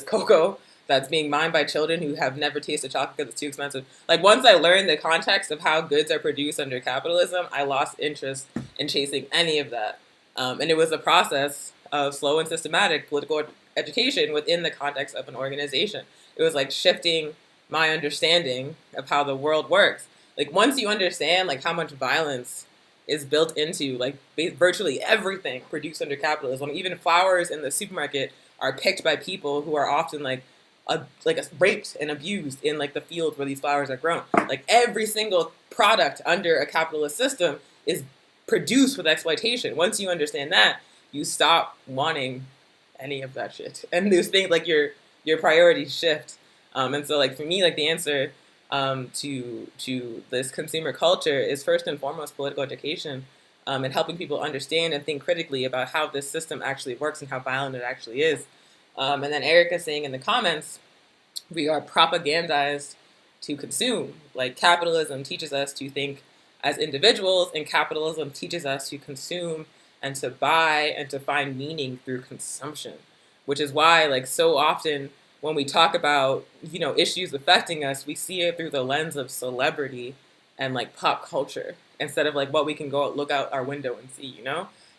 cocoa that's being mined by children who have never tasted chocolate because it's too expensive. Like, once I learned the context of how goods are produced under capitalism, I lost interest in chasing any of that. And it was a process of slow and systematic political education within the context of an organization. It was like shifting my understanding of how the world works. Like, once you understand like how much violence is built into like virtually everything produced under capitalism, even flowers in the supermarket are picked by people who are often raped and abused in like the field where these flowers are grown. Like, every single product under a capitalist system is produced with exploitation. Once you understand that, you stop wanting any of that shit, and those things like your priorities shift. And so like for me, like the answer to this consumer culture is first and foremost political education, and helping people understand and think critically about how this system actually works and how violent it actually is. And then Erica saying in the comments, we are propagandized to consume. Like, capitalism teaches us to think as individuals, and capitalism teaches us to consume and to buy and to find meaning through consumption, which is why like so often when we talk about issues affecting us, we see it through the lens of celebrity and like pop culture instead of like what we can go look out our window and see,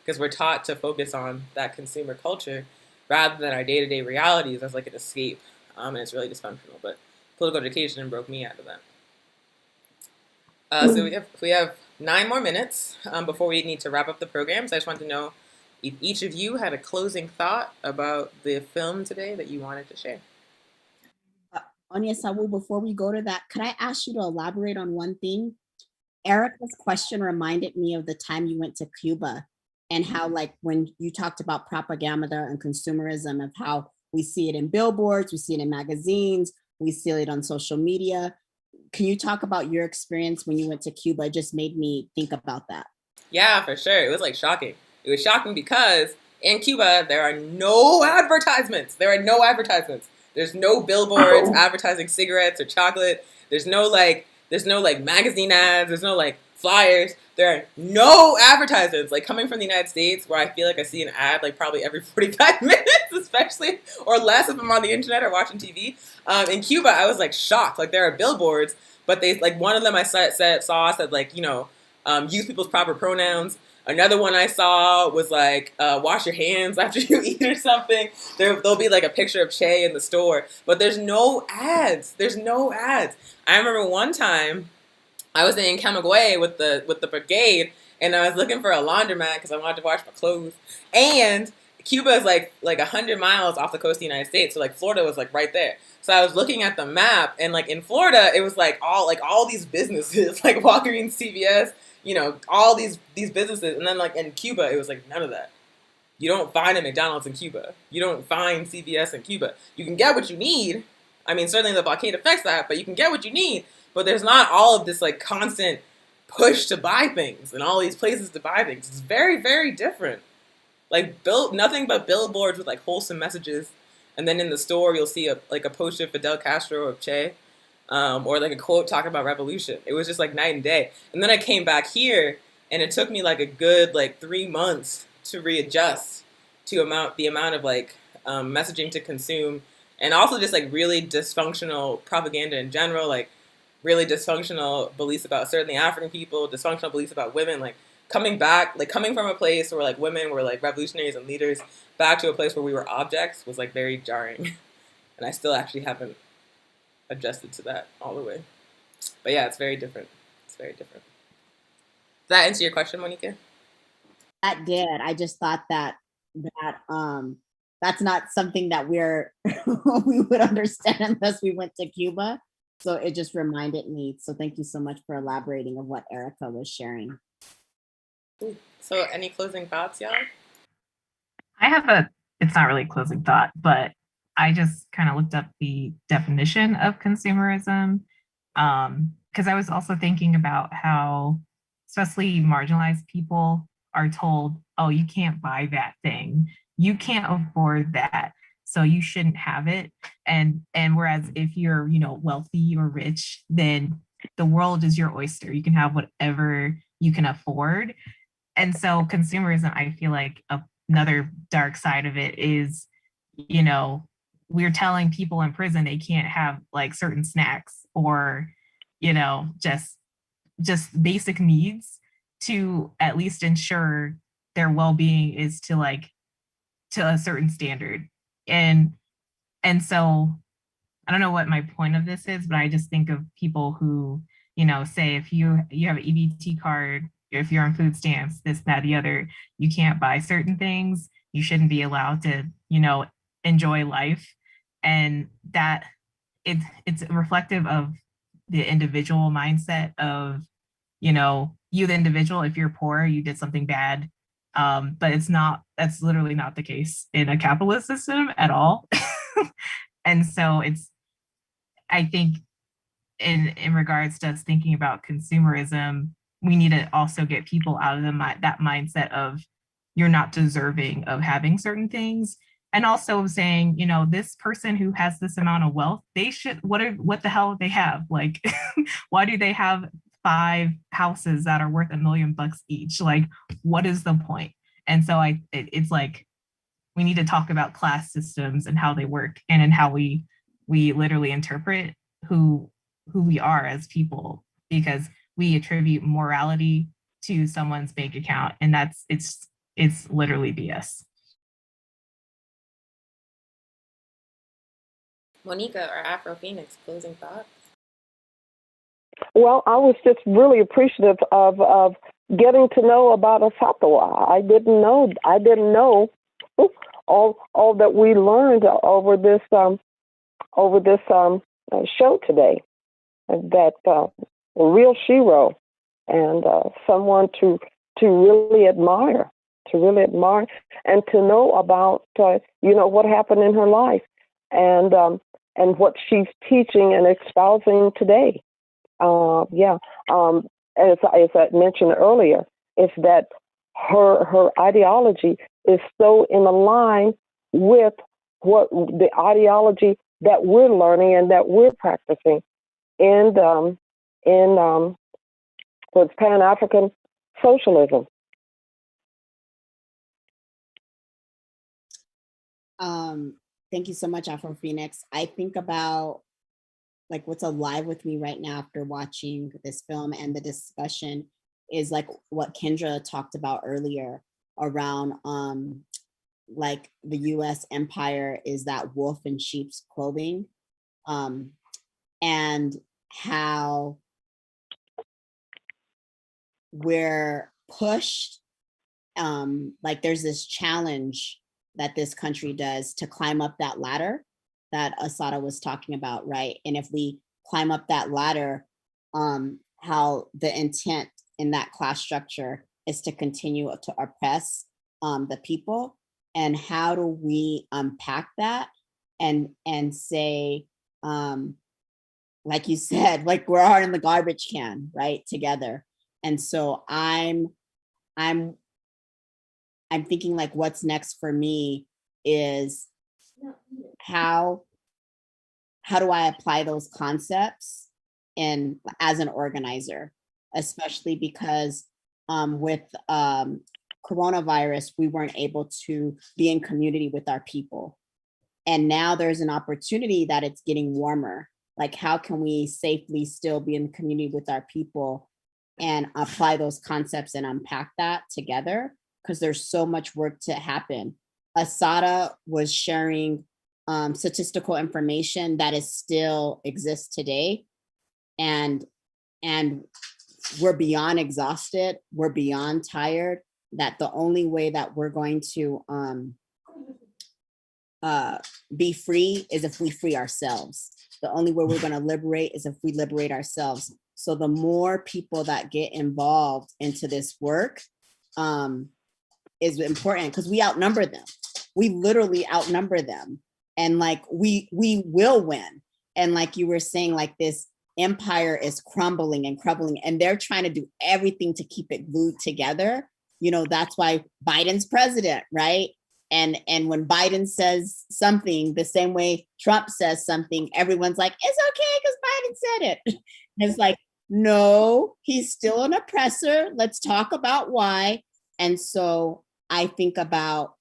because we're taught to focus on that consumer culture rather than our day-to-day realities as like an escape, and it's really dysfunctional. But political education broke me out of that. So we have 9 more minutes before we need to wrap up the program. So I just want to know if each of you had a closing thought about the film today that you wanted to share.
Onyesawu, before we go to that, could I ask you to elaborate on one thing? Erica's question reminded me of the time you went to Cuba and how, like, when you talked about propaganda and consumerism, of how we see it in billboards, we see it in magazines, we see it on social media. Can you talk about your experience when you went to Cuba? It just made me think about that.
Yeah, for sure. It was like shocking. It was shocking because in Cuba, there are no advertisements. There are no advertisements. There's no billboards advertising cigarettes or chocolate. There's no magazine ads. There's no like flyers. There are no advertisements. Like coming from the United States, where I feel like I see an ad like probably every 45 minutes, especially, or less if I'm on the internet or watching TV. In Cuba, I was like shocked. Like there are billboards, but they like one of them I saw said like use people's proper pronouns. Another one I saw was like, wash your hands after you eat or something. There'll be like a picture of Che in the store, but there's no ads. There's no ads. I remember one time I was in Camagüey with the brigade, and I was looking for a laundromat because I wanted to wash my clothes. And Cuba is like 100 miles off the coast of the United States, so like Florida was like right there. So I was looking at the map, and like in Florida, it was like all these businesses, like Walgreens, CVS, all these businesses. And then like in Cuba, it was like none of that. You don't find a McDonald's in Cuba. You don't find CVS in Cuba. You can get what you need. I mean, certainly the blockade affects that, but you can get what you need. But there's not all of this like constant push to buy things and all these places to buy things. It's very, very different. Like nothing but billboards with like wholesome messages. And then in the store, you'll see a poster of Fidel Castro or Che. Or like a quote talking about revolution. It was just like night and day. And then I came back here, and it took me like a good 3 months to readjust to the amount of messaging to consume, and also just like really dysfunctional propaganda in general, like really dysfunctional beliefs about certainly African people, dysfunctional beliefs about women, like coming from a place where like women were like revolutionaries and leaders back to a place where we were objects was like very jarring. And I still actually haven't adjusted to that all the way. But yeah, it's very different. It's very different. Does that answer your question, Monica?
That did. I just thought that that's not something that we would understand unless we went to Cuba. So it just reminded me. So thank you so much for elaborating of what Erica was sharing.
So any closing thoughts, y'all?
It's not really a closing thought, but I just kind of looked up the definition of consumerism, because I was also thinking about how especially marginalized people are told, oh, you can't buy that thing. You can't afford that. So you shouldn't have it. And whereas if you're, wealthy or rich, then the world is your oyster. You can have whatever you can afford. And so consumerism, I feel like another dark side of it is, we're telling people in prison they can't have like certain snacks or, just basic needs to at least ensure their well-being is to a certain standard. And so I don't know what my point of this is, but I just think of people who, say if you have an EBT card, if you're on food stamps, this, that, the other, you can't buy certain things. You shouldn't be allowed to, enjoy life. And that it's reflective of the individual mindset of, you the individual, if you're poor, you did something bad. But that's literally not the case in a capitalist system at all. And so I think in regards to us thinking about consumerism, we need to also get people out of that mindset of you're not deserving of having certain things. And also saying, this person who has this amount of wealth, they should, what the hell do they have? Like, why do they have 5 houses that are worth $1 million each? Like, what is the point? And so it's like, we need to talk about class systems and how they work and in how we literally interpret who we are as people, because we attribute morality to someone's bank account, and it's literally BS.
Monica or Afro Phoenix, closing thoughts?
Well, I was just really appreciative of getting to know about Assata. I didn't know all that we learned over this show today. That a real shero, and someone to really admire, and to know about what happened in her life, and what she's teaching and espousing today. As I mentioned earlier, is that her ideology is so in line with what the ideology that we're learning and that we're practicing in what's Pan-African socialism.
Thank you so much, Afro Phoenix. I think about like what's alive with me right now after watching this film and the discussion is like what Kendra talked about earlier around like the US empire is that wolf in sheep's clothing, and how we're pushed, like there's this challenge that this country does to climb up that ladder that Assata was talking about, right? And if we climb up that ladder, how the intent in that class structure is to continue to oppress the people, and how do we unpack that and say, like you said, like we're all in the garbage can, right, together. And so I'm thinking like what's next for me is how do I apply those concepts in as an organizer, especially because with coronavirus, we weren't able to be in community with our people. And now there's an opportunity that it's getting warmer. Like how can we safely still be in community with our people and apply those concepts and unpack that together? Because there's so much work to happen. Assata was sharing statistical information that is still exists today. And we're beyond exhausted, we're beyond tired, that the only way that we're going to be free is if we free ourselves. The only way we're going to liberate is if we liberate ourselves. So the more people that get involved into this work is important, because we outnumber them. We literally outnumber them. And like we will win. And like you were saying, like this empire is crumbling and crumbling, and they're trying to do everything to keep it glued together. You know, that's why Biden's president, right? And when Biden says something the same way Trump says something, everyone's like, it's okay because Biden said it. It's like, no, he's still an oppressor. Let's talk about why. And so I think about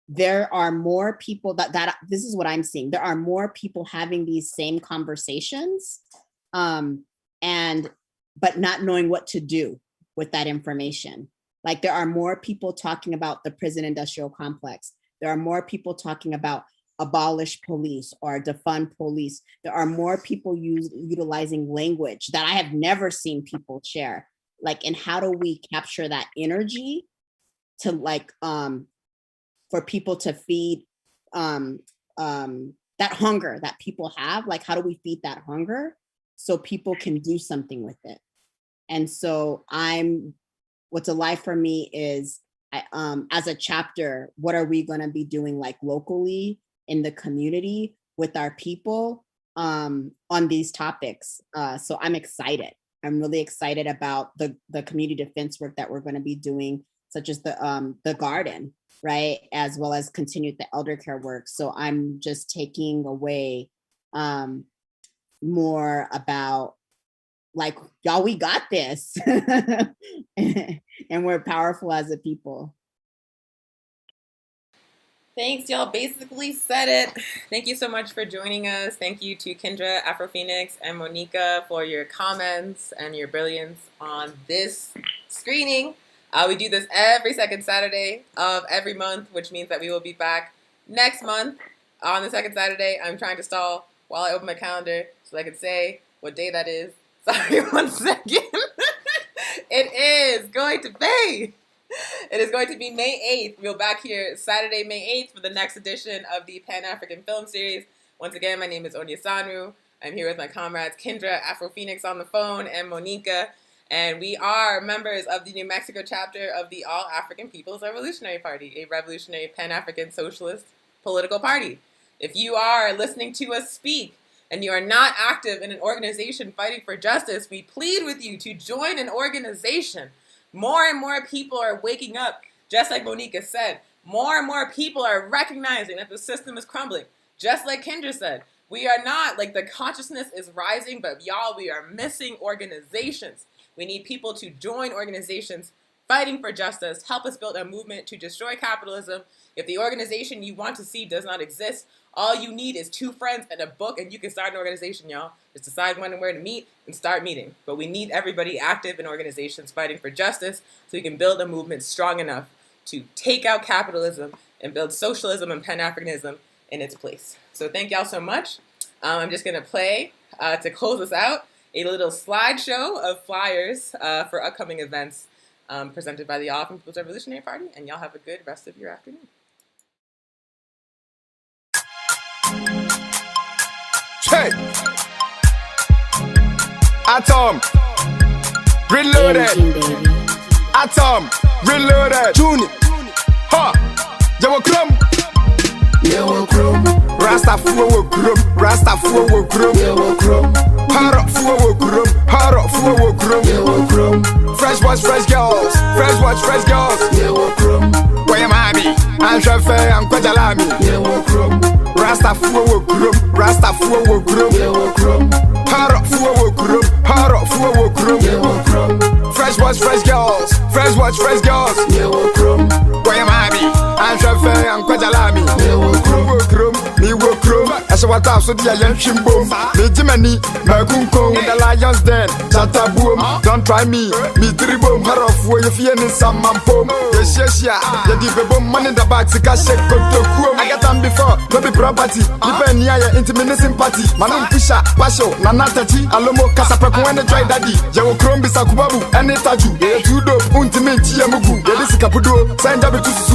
there are more people that this is what I'm seeing. There are more people having these same conversations, but not knowing what to do with that information. Like there are more people talking about the prison industrial complex. There are more people talking about abolish police or defund police. There are more people utilizing language that I have never seen people share. Like, and how do we capture that energy to like, for people to feed that hunger that people have? Like, how do we feed that hunger so people can do something with it? And so what's alive for me is, as a chapter, what are we going to be doing like locally in the community with our people on these topics? So I'm excited. I'm really excited about the community defense work that we're going to be doing, such as the garden, right? As well as continue the elder care work. So I'm just taking away more about like, y'all, we got this. And we're powerful as a people.
Thanks, y'all basically said it. Thank you so much for joining us. Thank you to Kendra, Afro Phoenix, and Monica for your comments and your brilliance on this screening. We do this every second Saturday of every month, which means that we will be back next month on the second Saturday. I'm trying to stall while I open my calendar so I can say what day that is. Sorry, 1 second. It is going to be. It is going to be May 8th. We'll be back here Saturday, May 8th for the next edition of the Pan-African Film Series. Once again, my name is Onya Sanru. I'm here with my comrades Kendra, Afro Phoenix on the phone, and Monica. And we are members of the New Mexico chapter of the All African People's Revolutionary Party, a revolutionary Pan-African socialist political party. If you are listening to us speak and you are not active in an organization fighting for justice, we plead with you to join an organization. More and more people are waking up, just like Monica said. More and more people are recognizing that the system is crumbling. Just like Kendra said, we are not, like, the consciousness is rising, but y'all, we are missing organizations. We need people to join organizations fighting for justice, help us build a movement to destroy capitalism. If the organization you want to see does not exist, all you need is 2 friends and a book, and you can start an organization, y'all. Just decide when and where to meet and start meeting. But we need everybody active in organizations fighting for justice so we can build a movement strong enough to take out capitalism and build socialism and Pan-Africanism in its place. So thank y'all so much. I'm just going to play, to close us out, a little slideshow of flyers for upcoming events presented by the All African People's Revolutionary Party, and y'all have a good rest of your afternoon.
Hey! Atom! Reloaded! Atom! Reloaded! Junior! Ha! Yawa Krum! Yawa Krum! Rastafua wo Krum! Rastafua wo Krum! Yawa Krum! Harafua wo Krum! Harafua wo Krum! Yawa Krum! Fresh boys, fresh girls! Fresh boys, fresh girls! Yawa Krum! Waya mami! Anshafe Ankwajalami! Yawa Krum! Rastafua wo Krum! Rastafua wo Krum! Yawa Krum! Harafua wo Krum! Harafua wo Krum! Yawa Krum! Fresh boys, fresh girls! Fresh boys, fresh girls! Yawa Krum! Waya mami! Anshafe Ankwajalami! Yawa Krum! Wo Krum! Me wo Krum! Asha wata so dia yan shimbom! Me jimani! Magunko! In the lion's den! Chata boom! Don't try me! Me dribom! Harafua ye fie ni samampom! Yeshia! Yedi bebom! Money in the back! Sika shake koto kuom! I got them before! No be property! Nipe niya ya intimate sympathy! Manum pisha! Pasho! Nanatachi! Alomo! Kasapreku ene dry daddy! Yawo Krum bisa kubabu! Ene taju! Ye tudo! Untimate ya mugu! Yedi sikapudo! Sainja bitu susu!